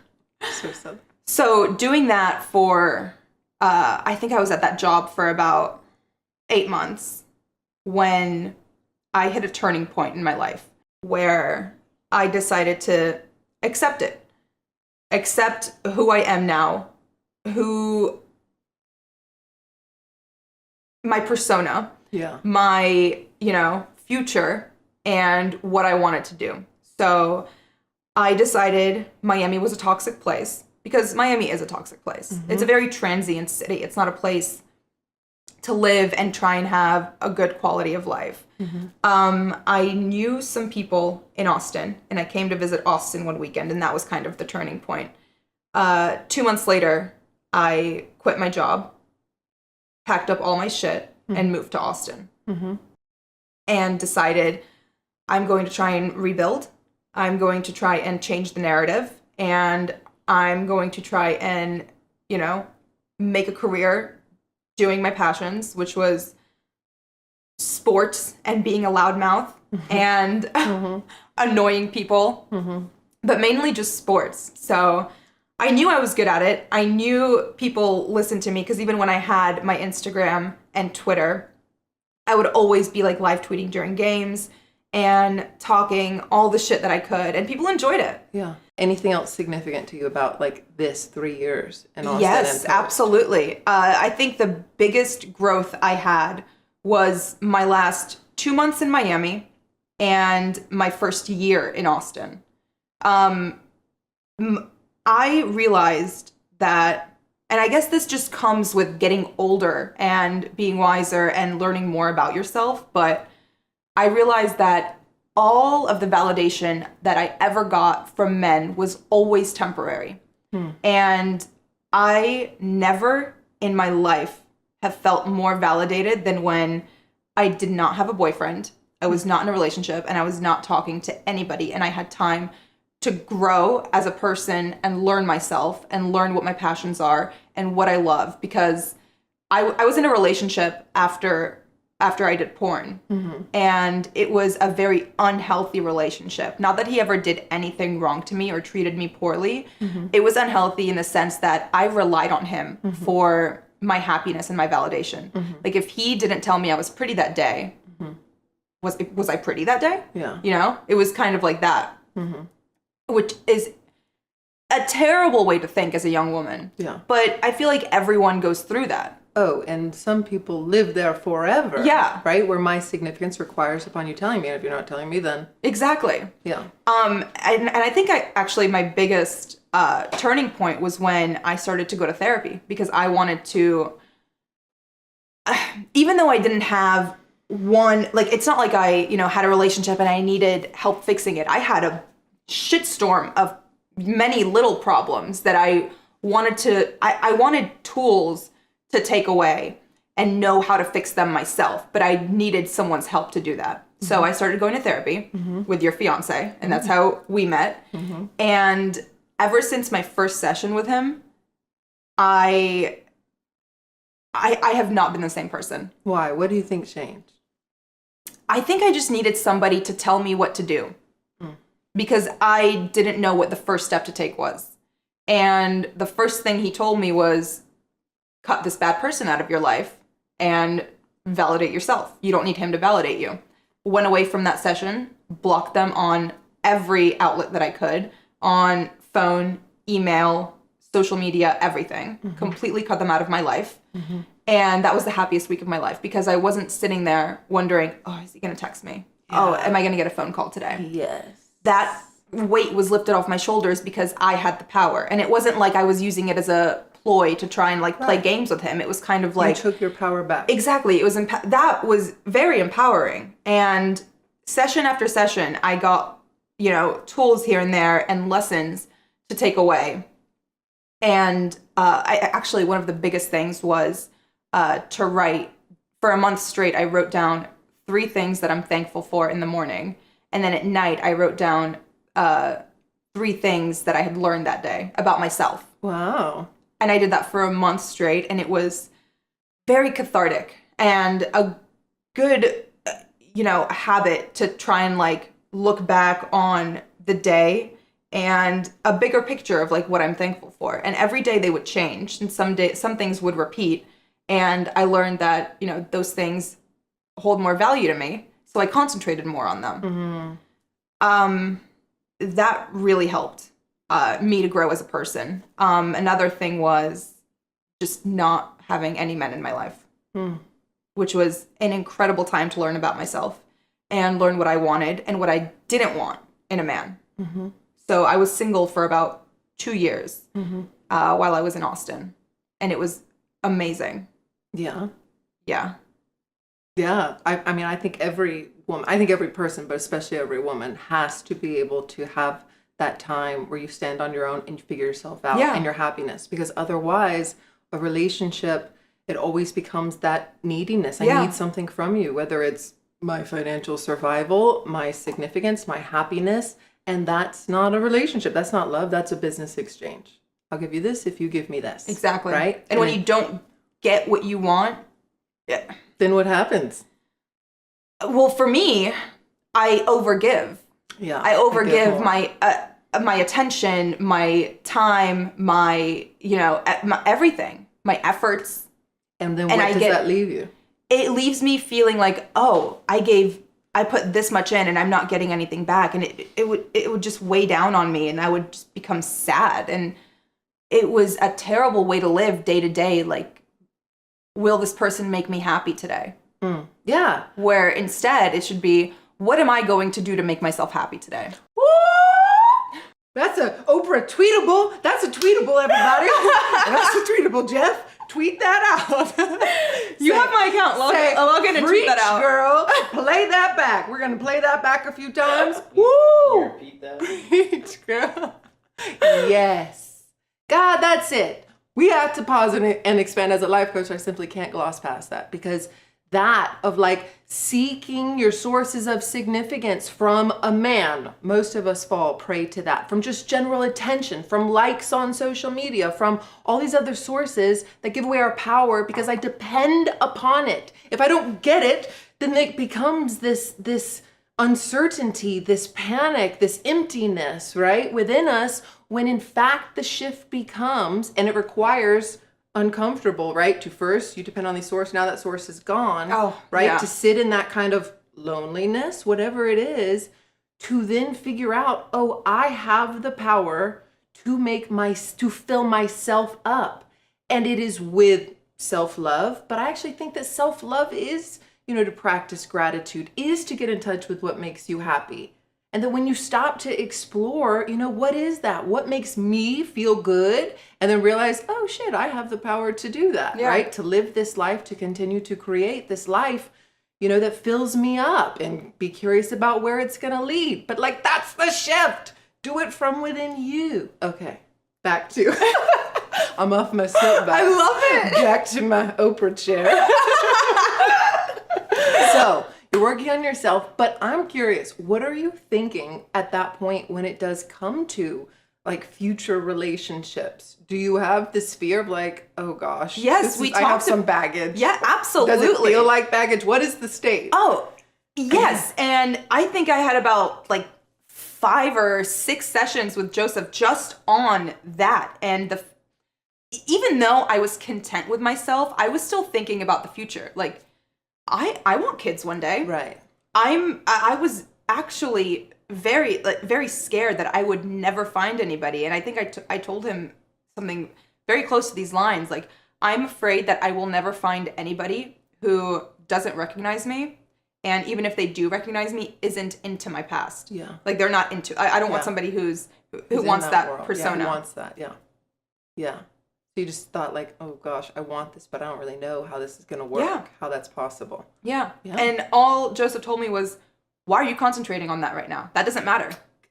So sad. So doing that for, I think I was at that job for about 8 months when I hit a turning point in my life where I decided to accept it. Accept who I am now, my persona, my, future, and what I wanted to do. So I decided Miami was a toxic place because Miami is a toxic place. Mm-hmm. It's a very transient city. It's not a place to live and try and have a good quality of life. Mm-hmm. I knew some people in Austin, and I came to visit Austin one weekend, and that was kind of the turning point. 2 months later, I quit my job, packed up all my shit, and moved to Austin. Mm-hmm. And decided I'm going to try and rebuild. I'm going to try and change the narrative, and I'm going to try and, make a career doing my passions, which was sports and being a loudmouth and annoying people, but mainly just sports. So I knew I was good at it. I knew people listened to me because even when I had my Instagram and Twitter, I would always be like live tweeting during games and talking all the shit that I could, and people enjoyed it. Yeah. Anything else significant to you about like this 3 years in Austin? Yes, absolutely. I think the biggest growth I had was my last 2 months in Miami and my first year in Austin. I realized that, and I guess this just comes with getting older and being wiser and learning more about yourself, but I realized that all of the validation that I ever got from men was always temporary. And I never in my life have felt more validated than when I did not have a boyfriend, I was not in a relationship, and I was not talking to anybody, and I had time to grow as a person and learn myself and learn what my passions are and what I love, because I was in a relationship after I did porn. And it was a very unhealthy relationship. Not that he ever did anything wrong to me or treated me poorly. It was unhealthy in the sense that I relied on him for my happiness and my validation. Like if he didn't tell me I was pretty that day, was I pretty that day? Yeah. It was kind of like that, which is a terrible way to think as a young woman. Yeah. But I feel like everyone goes through that. Oh, and some people live there forever. Yeah. Right? Where my significance requires upon you telling me. And if you're not telling me, then... Exactly. Yeah. And I think my biggest turning point was when I started to go to therapy, because I wanted to, even though I didn't have one, like, it's not like I, had a relationship and I needed help fixing it. I had a shitstorm of many little problems that I wanted I wanted tools to take away and know how to fix them myself, but I needed someone's help to do that. So I started going to therapy with your fiance, and that's how we met. And ever since my first session with him, I have not been the same person. Why? What do you think changed? I think I just needed somebody to tell me what to do, because I didn't know what the first step to take was. And the first thing he told me was, cut this bad person out of your life and validate yourself. You don't need him to validate you. Went away from that session, blocked them on every outlet that I could, on phone, email, social media, everything. Completely cut them out of my life. And that was the happiest week of my life because I wasn't sitting there wondering, oh, is he going to text me? Oh, am I going to get a phone call today? Yes. That weight was lifted off my shoulders because I had the power. And it wasn't like I was using it as a ploy to try and like play games with him. It was kind of like... You took your power back. Exactly. It was that was very empowering. And session after session, I got, tools here and there and lessons to take away. And I actually, one of the biggest things was to write. For a month straight, I wrote down 3 things that I'm thankful for in the morning. And then at night, I wrote down 3 things that I had learned that day about myself. Wow. And I did that for a month straight. And it was very cathartic and a good, habit to try and like look back on the day and a bigger picture of like what I'm thankful for. And every day they would change and some things would repeat. And I learned that, those things hold more value to me. So I concentrated more on them. That really helped me to grow as a person. Another thing was just not having any men in my life, which was an incredible time to learn about myself and learn what I wanted and what I didn't want in a man. So I was single for about 2 years while I was in Austin. And it was amazing. Yeah. Yeah. Yeah. I mean, I think every person, but especially every woman, has to be able to have that time where you stand on your own and you figure yourself out and your happiness. Because otherwise, a relationship, it always becomes that neediness. I need something from you, whether it's my financial survival, my significance, my happiness. And that's not a relationship. That's not love. That's a business exchange. I'll give you this if you give me this. Exactly. Right? And when you don't get what you want, then what happens? Well, for me, I overgive. Yeah. I overgive my attention, my time, my everything, my efforts. And then what does that leave you? It leaves me feeling like, oh, I put this much in and I'm not getting anything back. And it would just weigh down on me and I would just become sad. And it was a terrible way to live day to day. Like, will this person make me happy today? Yeah. Where instead it should be, what am I going to do to make myself happy today? Woo! That's a Oprah tweetable. That's a tweetable, everybody. That's a tweetable, Jeff. Tweet that out. You have my account. Log in and tweet that out. Girl, play that back. We're going to play that back a few times. Can Woo! you repeat that? Preach, girl. Yes. God, that's it. We have to pause and expand. As a life coach, I simply can't gloss past that, because that of like seeking your sources of significance from a man, most of us fall prey to that, from just general attention, from likes on social media, from all these other sources that give away our power because I depend upon it. If I don't get it, then it becomes this uncertainty, this panic, this emptiness, right, within us, when in fact the shift becomes, and it requires uncomfortable, right? To first, you depend on the source. Now that source is gone, right? Yeah. To sit in that kind of loneliness, whatever it is, to then figure out, oh, I have the power to fill myself up. And it is with self-love. But I actually think that self-love is, to practice gratitude, is to get in touch with what makes you happy. And then when you stop to explore, what is that? What makes me feel good? And then realize, oh shit, I have the power to do that, right? To live this life, to continue to create this life, that fills me up, and be curious about where it's going to lead. But like, that's the shift. Do it from within you. Okay, back to, I'm off my soapbox. I love it. Back to my Oprah chair. So, you're working on yourself, but I'm curious, what are you thinking at that point when it does come to like future relationships? Do you have this fear of like, oh gosh, yes, I have some baggage. Yeah, absolutely. Does it feel like baggage? What is the state? Oh, yes. And I think I had about like 5 or 6 sessions with Joseph just on that. And even though I was content with myself, I was still thinking about the future. Like, I want kids one day. Right. I was actually very scared that I would never find anybody. And I think I told him something very close to these lines. Like, I'm afraid that I will never find anybody who doesn't recognize me. And even if they do recognize me, isn't into my past. Yeah. Like, they're not into, I don't want somebody who wants that world. persona. Yeah, who wants that, yeah. Yeah. So you just thought like, oh gosh, I want this, but I don't really know how this is going to work, how that's possible. Yeah. And all Joseph told me was, why are you concentrating on that right now? That doesn't matter.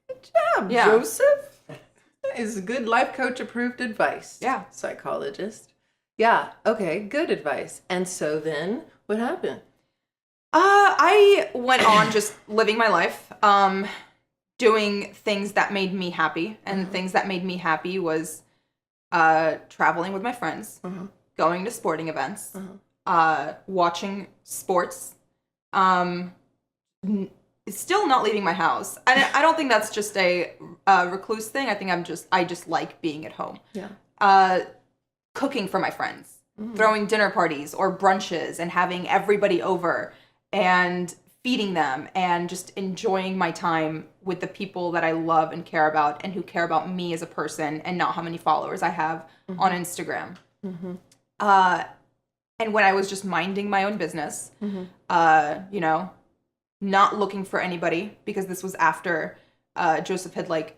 Good job, Joseph. That is good life coach approved advice. Yeah. Psychologist. Yeah. Okay. Good advice. And so then what happened? I went on just living my life, doing things that made me happy. And things that made me happy was traveling with my friends, going to sporting events, watching sports, still not leaving my house. And I don't think that's just a recluse thing. I think I just like being at home. Yeah. Cooking for my friends, throwing dinner parties or brunches and having everybody over and feeding them and just enjoying my time with the people that I love and care about and who care about me as a person and not how many followers I have on Instagram. And when I was just minding my own business, you know, not looking for anybody, because this was after Joseph had like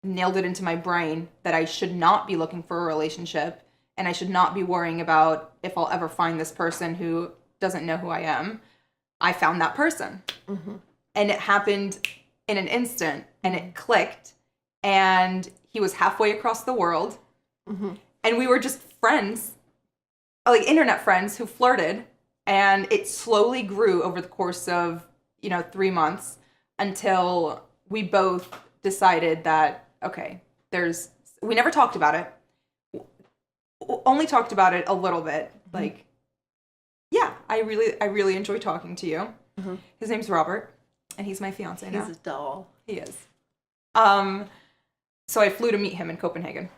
nailed it into my brain that I should not be looking for a relationship and I should not be worrying about if I'll ever find this person who doesn't know who I am. I found that person. And it happened in an instant and it clicked and he was halfway across the world and we were just friends, like internet friends who flirted, and it slowly grew over the course of, 3 months until we both decided that, okay, we never talked about it. Only talked about it a little bit. Like, yeah, I really enjoy talking to you. His name's Robert, and he's my fiance now. He's a doll. He is. So I flew to meet him in Copenhagen.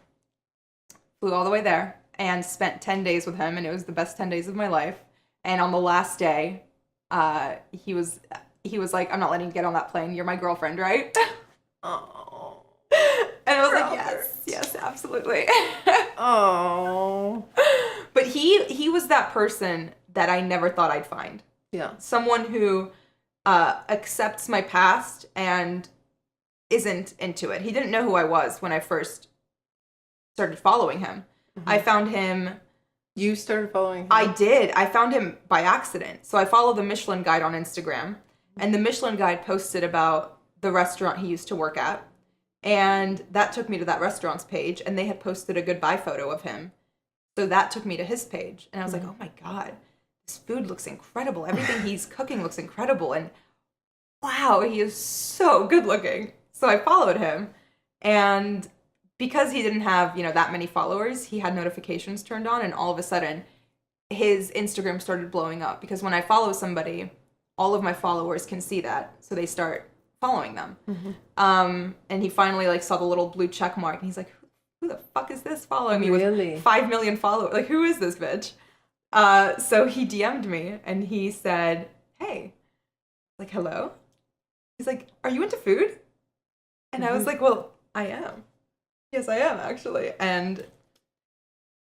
Flew all the way there and spent 10 days with him, and it was the best 10 days of my life. And on the last day, he was like, I'm not letting you get on that plane. You're my girlfriend, right? Oh. And I was Robert. like, yes, absolutely. Oh. But he was that person that I never thought I'd find. Yeah. Someone who accepts my past and isn't into it. He didn't know who I was when I first started following him. I found him. You started following him? I did. I found him by accident. So I follow the Michelin Guide on Instagram, and the Michelin Guide posted about the restaurant he used to work at. And that took me to that restaurant's page, and they had posted a goodbye photo of him. So that took me to his page. And I was like, oh my God, this food looks incredible. Everything he's cooking looks incredible. And wow, he is so good looking. So I followed him. And because he didn't have, that many followers, he had notifications turned on. And all of a sudden, his Instagram started blowing up. Because when I follow somebody, all of my followers can see that. So they start following them. And he finally saw the little blue check mark. And he's like, who the fuck is this following me with 5 million followers? Like, who is this bitch? So he DM'd me and he said, hey, like, hello? He's like, are you into food? And I was like, well, I am. Yes, I am, actually. And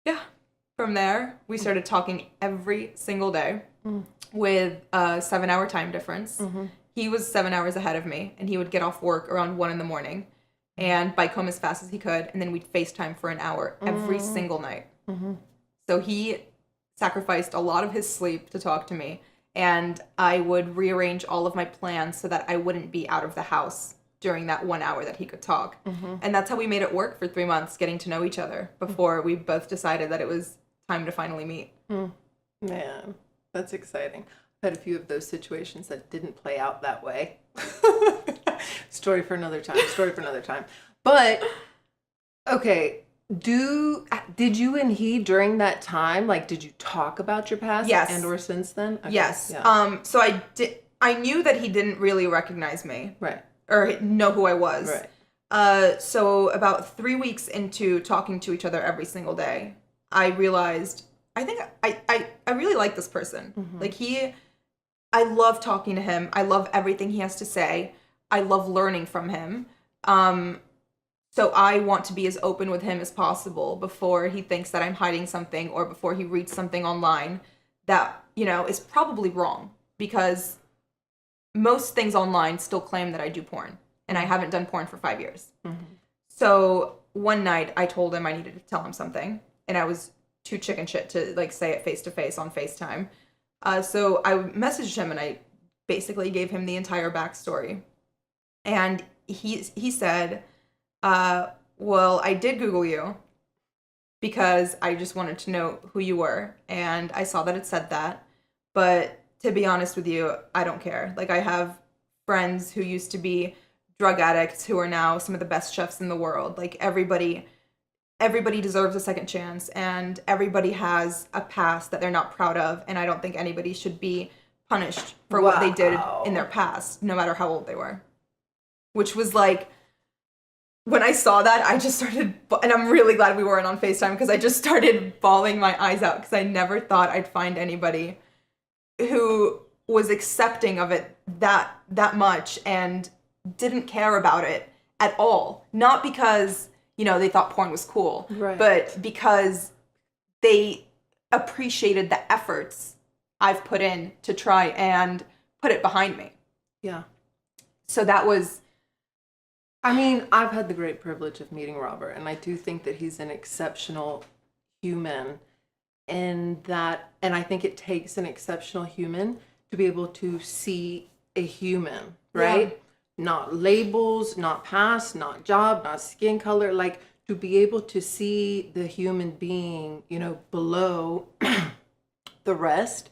yeah, from there, we started talking every single day with a 7-hour time difference. He was 7 hours ahead of me, and he would get off work around 1 a.m. and bike home as fast as he could, and then we'd FaceTime for an hour every single night. So he sacrificed a lot of his sleep to talk to me, and I would rearrange all of my plans so that I wouldn't be out of the house during that 1 hour that he could talk. And that's how we made it work for 3 months, getting to know each other before we both decided that it was time to finally meet. Man, that's exciting. I've had a few of those situations that didn't play out that way. Story for another time. But, okay, did you and he during that time, did you talk about your past? Yes. And or since then? Okay. Yes. Yeah. So I knew that he didn't really recognize me. Right. Or know who I was. Right. So about 3 weeks into talking to each other every single day, I realized, I think I really like this person. I love talking to him. I love everything he has to say. I love learning from him. So I want to be as open with him as possible before he thinks that I'm hiding something or before he reads something online that, is probably wrong, because most things online still claim that I do porn, and I haven't done porn for 5 years. So one night I told him I needed to tell him something, and I was too chicken shit to like say it face to face on FaceTime. So I messaged him and I basically gave him the entire backstory. And he said, well, I did Google you because I just wanted to know who you were. And I saw that it said that. But to be honest with you, I don't care. Like, I have friends who used to be drug addicts who are now some of the best chefs in the world. Like, everybody deserves a second chance, and everybody has a past that they're not proud of. And I don't think anybody should be punished for what they did in their past, no matter how old they were. Which was like, when I saw that, I just started, and I'm really glad we weren't on FaceTime, because I just started bawling my eyes out, because I never thought I'd find anybody who was accepting of it that much and didn't care about it at all. Not because, they thought porn was cool, right, but because they appreciated the efforts I've put in to try and put it behind me. Yeah. So that was... I mean, I've had the great privilege of meeting Robert, and I do think that he's an exceptional human, and I think it takes an exceptional human to be able to see a human, right? Yeah. Not labels, not past, not job, not skin color, like to be able to see the human being, below the rest,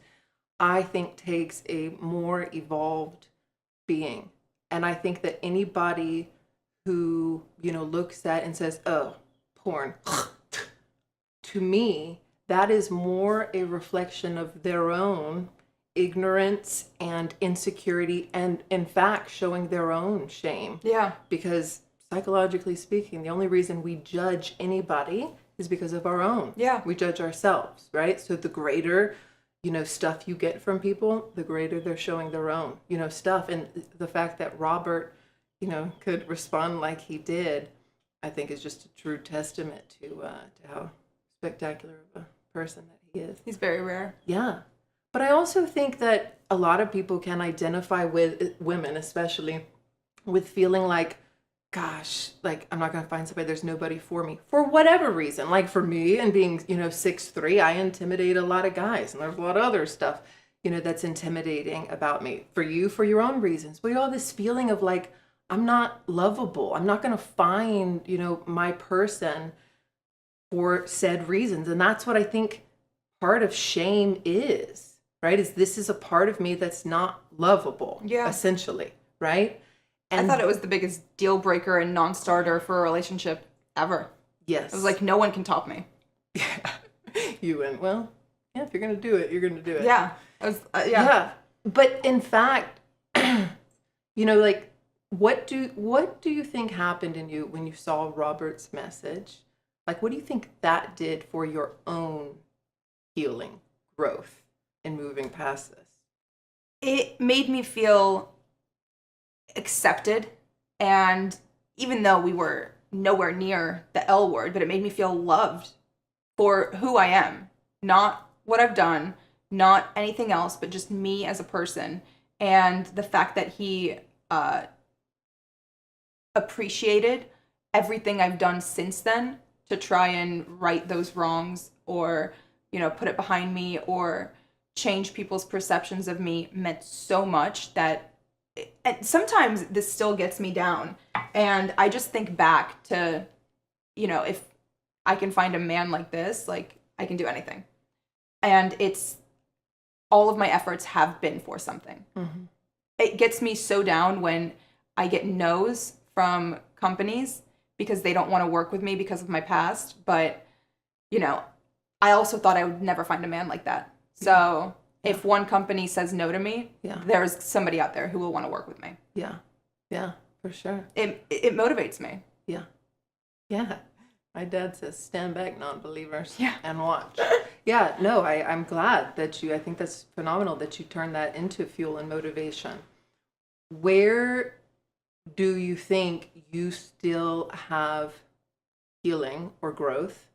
I think takes a more evolved being. And I think that anybody who, looks at and says, oh, porn, to me, that is more a reflection of their own ignorance and insecurity, and in fact showing their own shame. Yeah. Because psychologically speaking, the only reason we judge anybody is because of our own. Yeah. We judge ourselves, right? So the greater, stuff you get from people, the greater they're showing their own, stuff. And the fact that Robert, could respond like he did, I think is just a true testament to how spectacular of a person that he is. He's very rare. Yeah. But I also think that a lot of people can identify with, women especially, with feeling like, gosh, like, I'm not going to find somebody, there's nobody for me, for whatever reason. Like for me, and being, 6'3", I intimidate a lot of guys, and there's a lot of other stuff, that's intimidating about me. For you, for your own reasons. But all this feeling of like, I'm not lovable. I'm not going to find, my person for said reasons. And that's what I think part of shame is, right? This is a part of me that's not lovable, essentially, right? And I thought it was the biggest deal breaker and non-starter for a relationship ever. Yes. It was like, no one can top me. Yeah. You went, well, yeah, if you're going to do it, you're going to do it. Yeah. It was, yeah. But in fact, like, what do you think happened in you when you saw Robert's message? Like, what do you think that did for your own healing, growth, and moving past this? It made me feel accepted, and even though we were nowhere near the L word, but it made me feel loved for who I am, not what I've done, not anything else, but just me as a person. And the fact that he appreciated everything I've done since then to try and right those wrongs, or put it behind me, or change people's perceptions of me, meant so much that and sometimes this still gets me down. And I just think back to, if I can find a man like this, like, I can do anything. And it's, all of my efforts have been for something. Mm-hmm. It gets me so down when I get no's from companies because they don't want to work with me because of my past. But, I also thought I would never find a man like that. So if one company says no to me, there's somebody out there who will want to work with me. Yeah. Yeah, for sure. It motivates me. Yeah. Yeah. My dad says, stand back, non-believers, and watch. Yeah, no, I'm glad that I think that's phenomenal that you turned that into fuel and motivation. Where do you think you still have healing or growth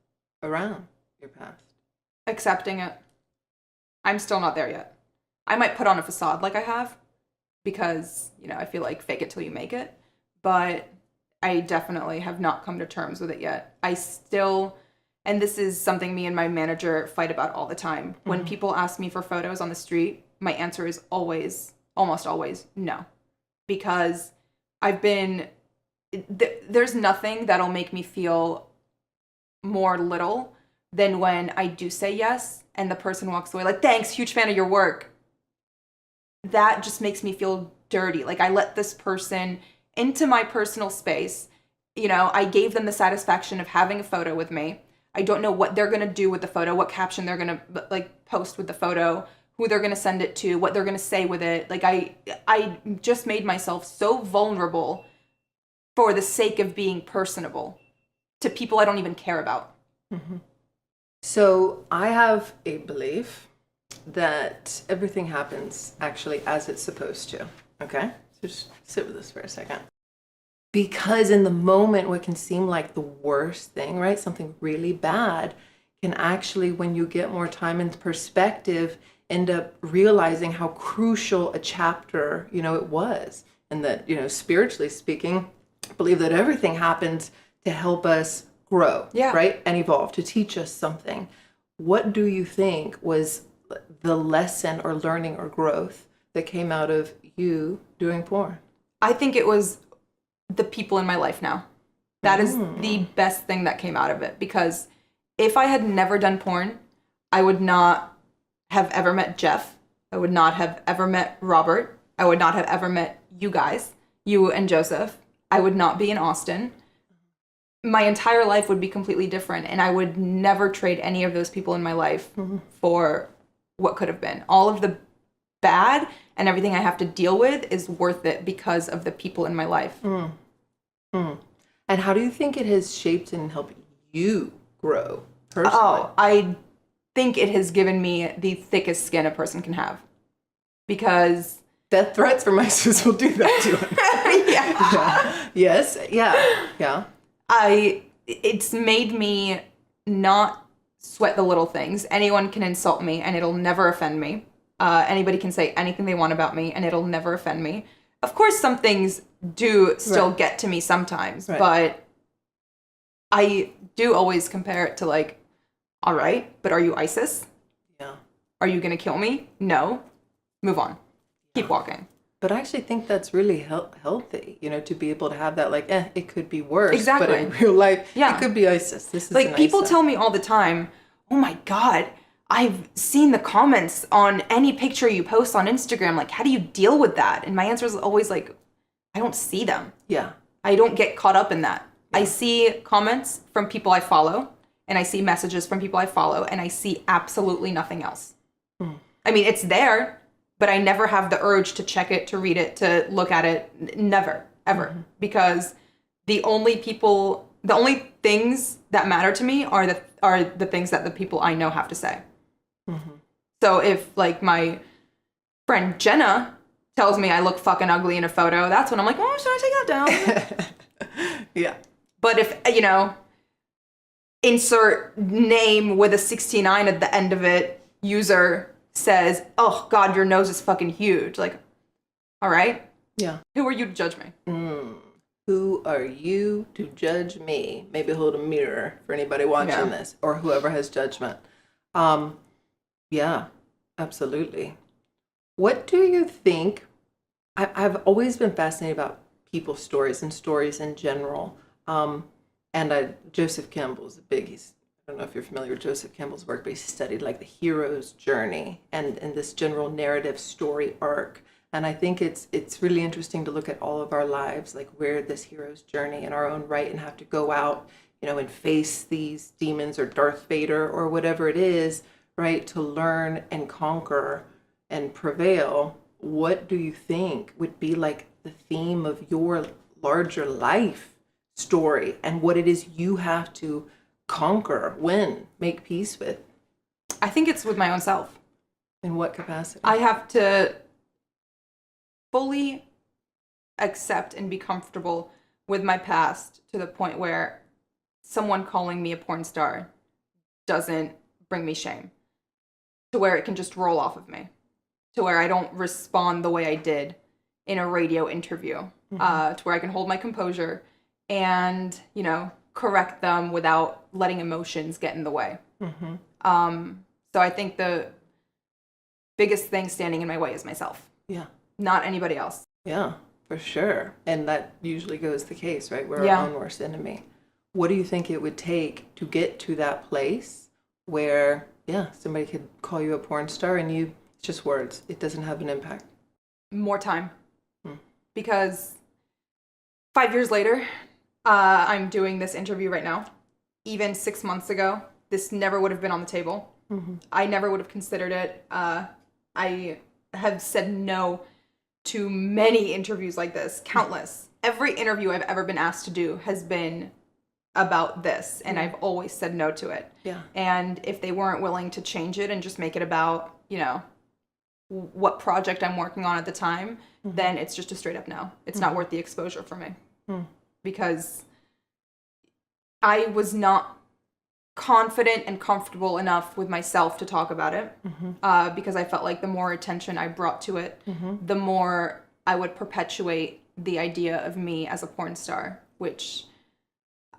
around your past? Accepting it. I'm still not there yet. I might put on a facade like I have because, I feel like fake it till you make it. But I definitely have not come to terms with it yet. I still, and this is something me and my manager fight about all the time. When people ask me for photos on the street, my answer is almost always, no. Because there's nothing that'll make me feel more little than when I do say yes and the person walks away like, thanks, huge fan of your work. That just makes me feel dirty. Like I let this person into my personal space. I gave them the satisfaction of having a photo with me. I don't know what they're going to do with the photo, what caption they're going to post with the photo, who they're going to send it to, what they're going to say with it. Like I just made myself so vulnerable for the sake of being personable to people I don't even care about. Mm-hmm. So I have a belief that everything happens actually as it's supposed to. Okay? So just sit with this for a second. Because in the moment, what can seem like the worst thing, right? Something really bad can actually, when you get more time and perspective, end up realizing how crucial a chapter, it was. And that, spiritually speaking, I believe that everything happens to help us grow, right? And evolve, to teach us something. What do you think was the lesson or learning or growth that came out of you doing porn? I think it was the people in my life now. That is the best thing that came out of it, because if I had never done porn, I would not have ever met Jeff. I would not have ever met Robert. I would not have ever met you guys, you and Joseph. I would not be in Austin. My entire life would be completely different, and I would never trade any of those people in my life for what could have been. All of the bad and everything I have to deal with is worth it because of the people in my life. And how do you think it has shaped and helped you grow personally? Oh, I think it has given me the thickest skin a person can have, because death threats from ISIS will do that to him. Yeah. Yes. Yeah. It's made me not sweat the little things. Anyone can insult me and it'll never offend me. Anybody can say anything they want about me and it'll never offend me. Of course, some things do still get to me sometimes, but I do always compare it to like, all right, but are you ISIS? Yeah. Are you going to kill me? No. Move on. Keep walking. But I actually think that's really healthy, to be able to have that, like, it could be worse. Exactly. But in real life, it could be ISIS. This is like, people tell me all the time, oh my God, I've seen the comments on any picture you post on Instagram. Like, how do you deal with that? And my answer is always like, I don't see them. Yeah. I don't get caught up in that. Yeah. I see comments from people I follow, and I see messages from people I follow, and I see absolutely nothing else. I mean, it's there, but I never have the urge to check it, to read it, to look at it. Never, ever. Because the only things that matter to me are the things that the people I know have to say. So if like my friend Jenna tells me I look fucking ugly in a photo, that's when I'm like, oh, should I take that down? Yeah. But if, insert name with a 69 at the end of it, user says, oh God, your nose is fucking huge. Like, all right. Yeah. Who are you to judge me? Who are you to judge me? Maybe hold a mirror for anybody watching this, or whoever has judgment. Yeah, absolutely. What do you think? I've always been fascinated about people's stories and stories in general. Joseph Campbell's I don't know if you're familiar with Joseph Campbell's work, but he studied like the hero's journey and this general narrative story arc. And I think it's really interesting to look at all of our lives, like we're this hero's journey in our own right and have to go out, and face these demons or Darth Vader or whatever it is, right, to learn and conquer and prevail. What do you think would be like the theme of your larger life story and what it is you have to conquer, win, make peace with? I think it's with my own self. In what capacity? I have to fully accept and be comfortable with my past to the point where someone calling me a porn star doesn't bring me shame, to where it can just roll off of me, to where I don't respond the way I did in a radio interview, to where I can hold my composure and, you know, correct them without letting emotions get in the way. So I think the biggest thing standing in my way is myself. Yeah. Not anybody else. Yeah, for sure. And that usually goes the case, right? We're Yeah. our own worst enemy. What do you think it would take to get to that place where, yeah, somebody could call you a porn star and it's just words. It doesn't have an impact. More time. Because 5 years later, I'm doing this interview right now. Even 6 months ago, this never would have been on the table. I never would have considered it. I have said no to many interviews like this, countless. Every interview I've ever been asked to do has been about this, and I've always said no to it. Yeah. And if they weren't willing to change it and just make it about, you know, what project I'm working on at the time, then it's just a straight up no. It's not worth the exposure for me. Because I was not confident and comfortable enough with myself to talk about it, because I felt like the more attention I brought to it, the more I would perpetuate the idea of me as a porn star, which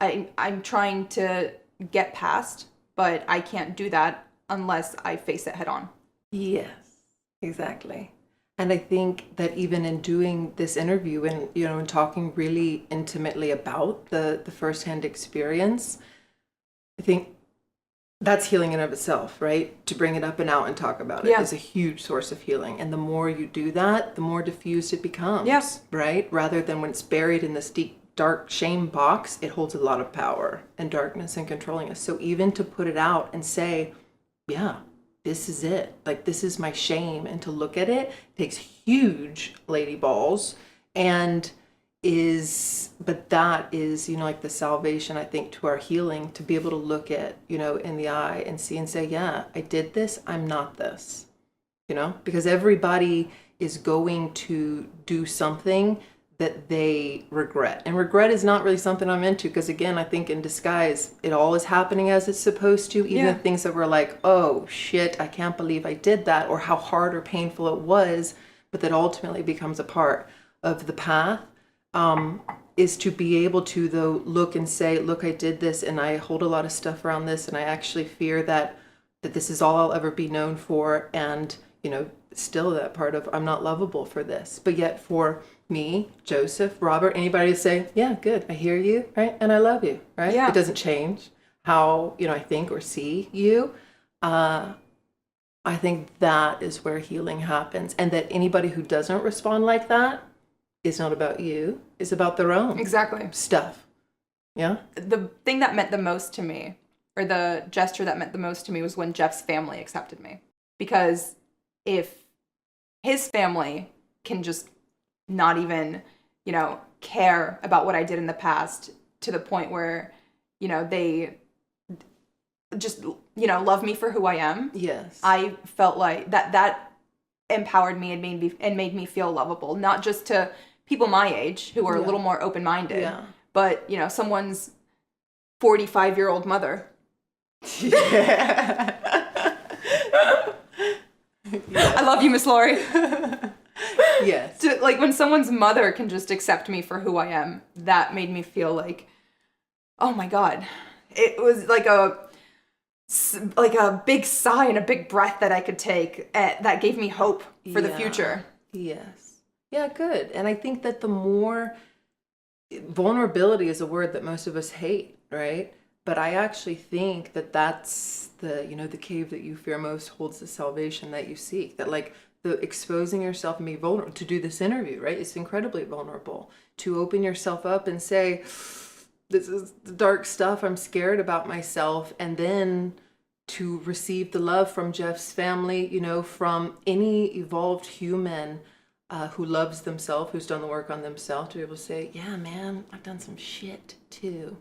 I'm trying to get past, but I can't do that unless I face it head on. Yes, exactly. And I think that even in doing this interview and, you know, and talking really intimately about the firsthand experience, I think that's healing in of itself, right? To bring it up and out and talk about it is a huge source of healing. And the more you do that, the more diffused it becomes, right? Rather than when it's buried in this deep, dark shame box, it holds a lot of power and darkness and controlling us. So even to put it out and say, yeah, this is it. Like, this is my shame. And to look at it takes huge lady balls but that is, you know, like the salvation, I think, to our healing, to be able to look at, you know, in the eye and see and say, yeah, I did this. I'm not this, you know, because everybody is going to do something that they regret. And regret is not really something I'm into, because again, I think in disguise, it all is happening as it's supposed to. Even the things that were like, oh shit, I can't believe I did that, or how hard or painful it was, but that ultimately becomes a part of the path, is to be able to, though, look and say, look, I did this and I hold a lot of stuff around this, and I actually fear that this is all I'll ever be known for. And, you know, still that part of I'm not lovable for this. But yet for me, Joseph, Robert, anybody to say, yeah, good, I hear you, right? And I love you, right? Yeah. It doesn't change how, you know, I think or see you. I think that is where healing happens. And that anybody who doesn't respond like that is not about you, it's about their own stuff. Yeah. The thing that meant the most to me, or the gesture that meant the most to me, was when Jeff's family accepted me. Because if his family can just not even, you know, care about what I did in the past, to the point where, you know, they just, you know, love me for who I am. Yes. I felt like that empowered me and made me feel lovable, not just to people my age who are a little more open-minded, but, you know, someone's 45-year-old mother. I love you, Miss Lori. Yes. Like, when someone's mother can just accept me for who I am, that made me feel like, oh my God. It was like a big sigh and a big breath that I could take, that gave me hope for the future. Yes. Yeah, good. And I think that the more vulnerability is a word that most of us hate, right? But I actually think that that's the, you know, the cave that you fear most holds the salvation that you seek. That, like, the exposing yourself and being vulnerable to do this interview, right? It's incredibly vulnerable to open yourself up and say, this is the dark stuff. I'm scared about myself. And then to receive the love from Jeff's family, you know, from any evolved human who loves themselves, who's done the work on themselves, to be able to say, yeah, man, I've done some shit too.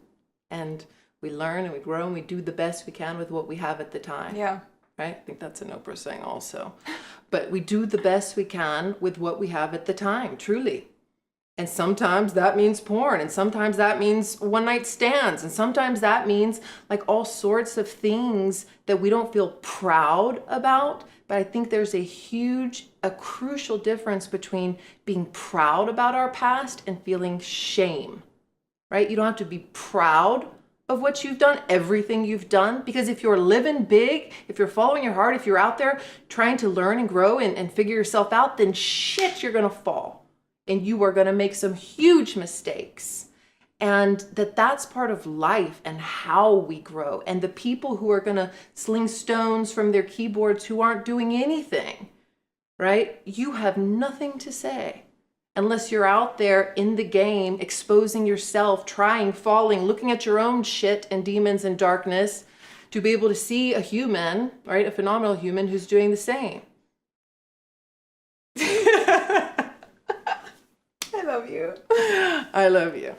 And we learn and we grow and we do the best we can with what we have at the time. Yeah. Right? I think that's an Oprah saying also. But we do the best we can with what we have at the time, truly. And sometimes that means porn, and sometimes that means one night stands, and sometimes that means like all sorts of things that we don't feel proud about. But I think there's a crucial difference between being proud about our past and feeling shame, right? You don't have to be proud of what you've done, everything you've done, because if you're living big, if you're following your heart, if you're out there trying to learn and grow and figure yourself out, then shit, you're gonna fall. And you are going to make some huge mistakes. And that's part of life and how we grow. And the people who are going to sling stones from their keyboards who aren't doing anything, right? You have nothing to say unless you're out there in the game, exposing yourself, trying, falling, looking at your own shit and demons and darkness to be able to see a human, right? A phenomenal human who's doing the same. Love you. I love you.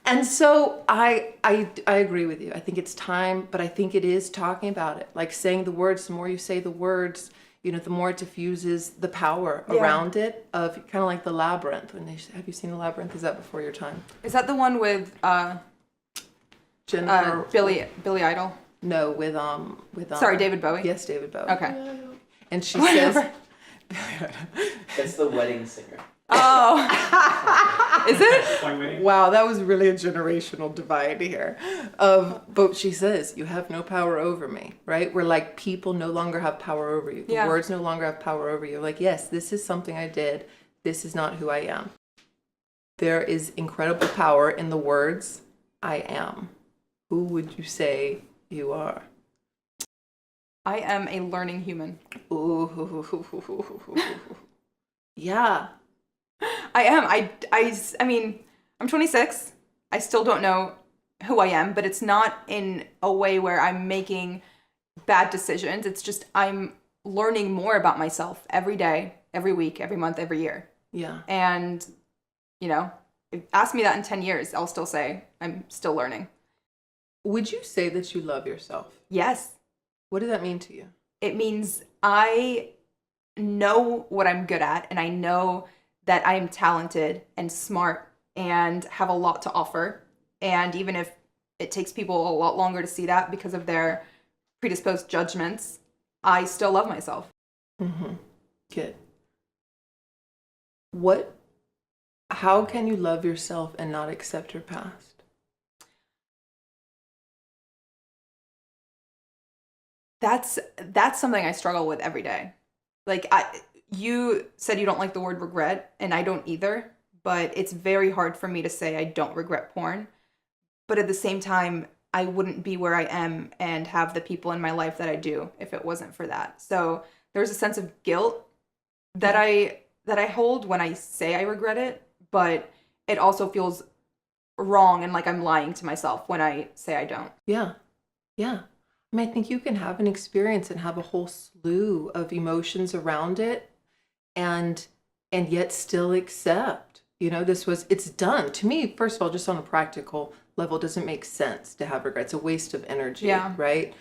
And so I agree with you. I think it's time, but I think it is talking about it. Like saying the words, the more you say the words, you know, the more it diffuses the power around it of kind of like the labyrinth. Have you seen the labyrinth? Is that before your time? Is that the one with Jennifer Billy Idol? No, with Sorry, David Bowie? Yes, David Bowie. Okay. And she says That's the wedding singer. Oh. Is it? Wow, that was really a generational divide here. But she says, you have no power over me, right? We're like, people no longer have power over you. The words no longer have power over you. Like, yes, this is something I did. This is not who I am. There is incredible power in the words, I am. Who would you say you are? I am a learning human. Ooh. Yeah. I am. I mean, I'm 26. I still don't know who I am, but it's not in a way where I'm making bad decisions. It's just I'm learning more about myself every day, every week, every month, every year. Yeah. And, you know, ask me that in 10 years, I'll still say I'm still learning. Would you say that you love yourself? Yes. What does that mean to you? It means I know what I'm good at, and I know that I am talented and smart and have a lot to offer. And even if it takes people a lot longer to see that because of their predisposed judgments, I still love myself. Mm-hmm. Good. How can you love yourself and not accept your past? That's something I struggle with every day. Like, you said you don't like the word regret, and I don't either, but it's very hard for me to say I don't regret porn. But at the same time, I wouldn't be where I am and have the people in my life that I do if it wasn't for that. So there's a sense of guilt that I hold when I say I regret it, but it also feels wrong and like I'm lying to myself when I say I don't. Yeah. Yeah. I mean, I think you can have an experience and have a whole slew of emotions around it and yet still accept, you know, it's done. To me, first of all, just on a practical level, it doesn't make sense to have regret. It's a waste of energy, right?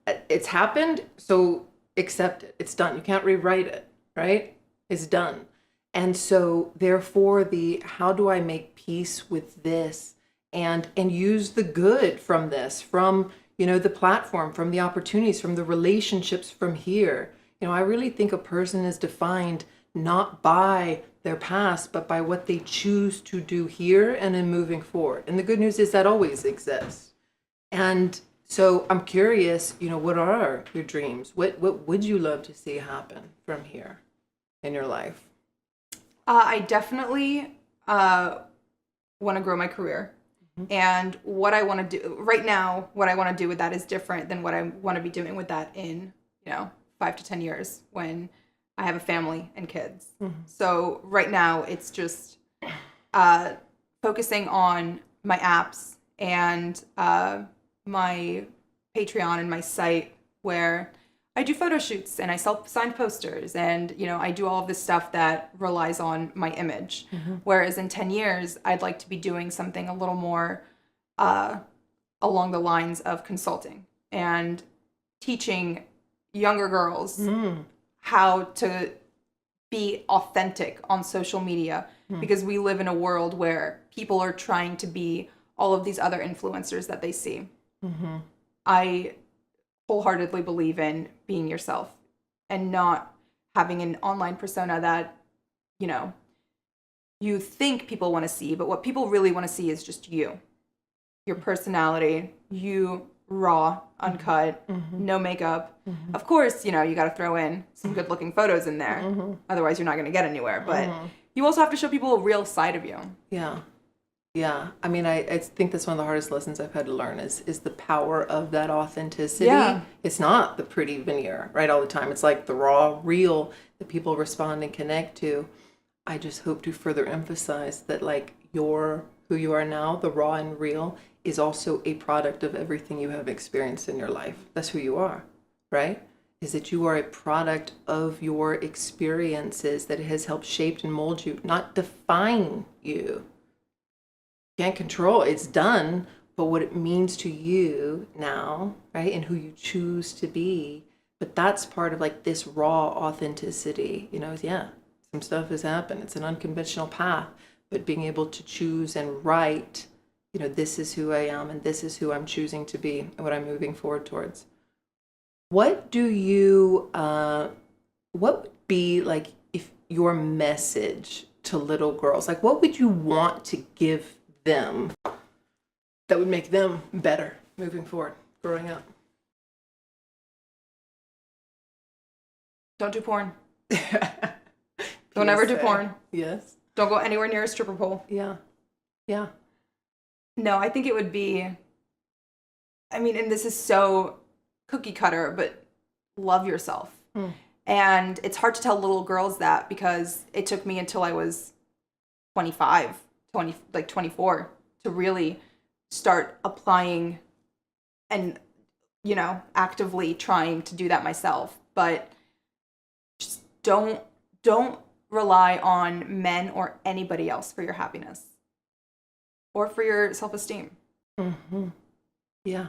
It's happened, so accept it. It's done. You can't rewrite it, right? It's done. And so therefore how do I make peace with this and use the good from this, from, you know, the platform, from the opportunities, from the relationships from here. You know, I really think a person is defined not by their past, but by what they choose to do here and in moving forward. And the good news is that always exists. And so I'm curious, you know, what are your dreams? What would you love to see happen from here in your life? I definitely want to grow my career. And what I want to do right now, what I want to do with that is different than what I want to be doing with that in, you know, 5 to 10 years when I have a family and kids. Mm-hmm. So right now it's just focusing on my apps and my Patreon and my site where I do photo shoots and I sell signed posters and, you know, I do all of this stuff that relies on my image. Mm-hmm. Whereas in 10 years, I'd like to be doing something a little more along the lines of consulting and teaching younger girls how to be authentic on social media because we live in a world where people are trying to be all of these other influencers that they see. I wholeheartedly believe in being yourself and not having an online persona that, you know, you think people want to see, but what people really want to see is just you, your personality, you raw, uncut, no makeup. Of course, you know, you got to throw in some good looking photos in there. Otherwise, you're not going to get anywhere. But you also have to show people a real side of you. Yeah. Yeah. I mean, I think that's one of the hardest lessons I've had to learn is the power of that authenticity. Yeah. It's not the pretty veneer, right, all the time. It's like the raw, real that people respond and connect to. I just hope to further emphasize that, like, who you are now, the raw and real, is also a product of everything you have experienced in your life. That's who you are, right? Is that you are a product of your experiences that has helped shape and mold you, not define you. Can't control, it's done, but what it means to you now, right? And who you choose to be. But that's part of like this raw authenticity, you know, yeah, some stuff has happened. It's an unconventional path, but being able to choose and write, you know, this is who I am and this is who I'm choosing to be and what I'm moving forward towards. What do you, what would be like if your message to little girls, like what would you want to give them that would make them better moving forward, growing up? Don't do porn. Don't ever do porn. Yes. Don't go anywhere near a stripper pole. Yeah. Yeah. No, I think it would be, I mean, and this is so cookie cutter, but love yourself. And it's hard to tell little girls that because it took me until I was 24 to really start applying and, you know, actively trying to do that myself. But just don't rely on men or anybody else for your happiness or for your self-esteem. Yeah.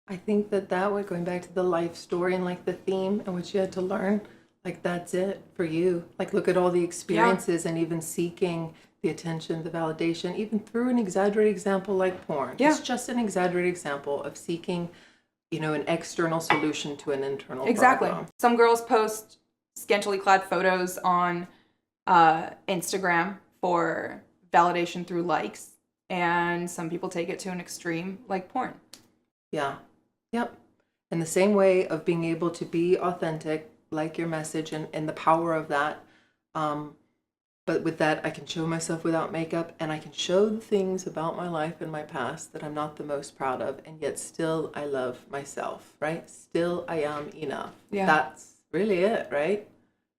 I think that would, going back to the life story and like the theme and what you had to learn, like that's it for you. Like look at all the experiences and even seeking the attention, the validation, even through an exaggerated example like porn. Yeah. It's just an exaggerated example of seeking, you know, an external solution to an internal Exactly. problem. Some girls post scantily clad photos on Instagram for validation through likes, and some people take it to an extreme like porn. Yeah. Yep. And the same way of being able to be authentic, like your message and the power of that. But with that, I can show myself without makeup and I can show the things about my life and my past that I'm not the most proud of. And yet still I love myself, right? Still I am enough. Yeah. That's really it, right?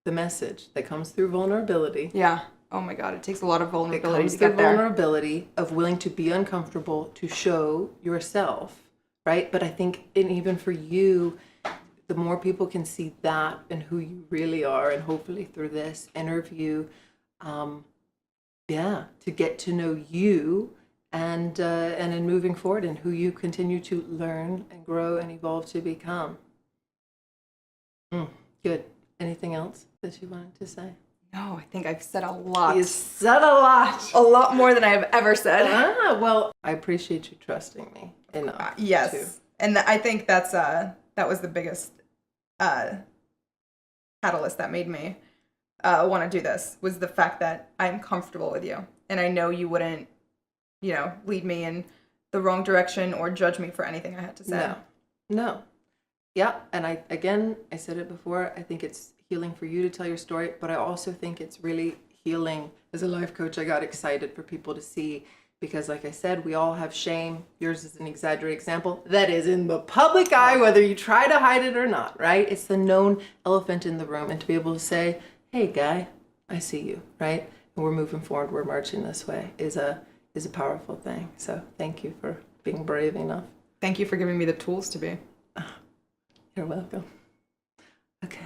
The message that comes through vulnerability. Yeah. Oh my God. It takes a lot of It vulnerability comes to through get there. vulnerability of willing to be uncomfortable to show yourself, right? But I think even for you, the more people can see that and who you really are, and hopefully through this interview, to get to know you and in moving forward and who you continue to learn and grow and evolve to become. Good. Anything else that you wanted to say? No, I think I've said a lot. You said a lot. A lot more than I've ever said. Well, I appreciate you trusting me enough. Yes. to- And I think that was the biggest catalyst that made me want to do this, was the fact that I'm comfortable with you. And I know you wouldn't, you know, lead me in the wrong direction or judge me for anything I had to say. No. Yeah, and I said it before, I think it's healing for you to tell your story, but I also think it's really healing. As a life coach, I got excited for people to see, because like I said, we all have shame. Yours is an exaggerated example that is in the public eye, whether you try to hide it or not, right? It's the known elephant in the room, and to be able to say, hey guy, I see you, right? And we're moving forward, we're marching this way is a powerful thing. So thank you for being brave enough. Thank you for giving me the tools to be. You're welcome. Okay.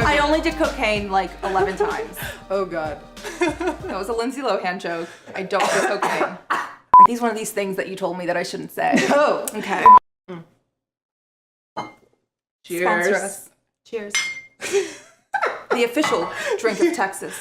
I only did cocaine like 11 times. Oh God. That was a Lindsay Lohan joke. I don't do cocaine. Are these one of these things that you told me that I shouldn't say? Oh, Okay. cheers. Sponsor us. Cheers. The official drink of Texas.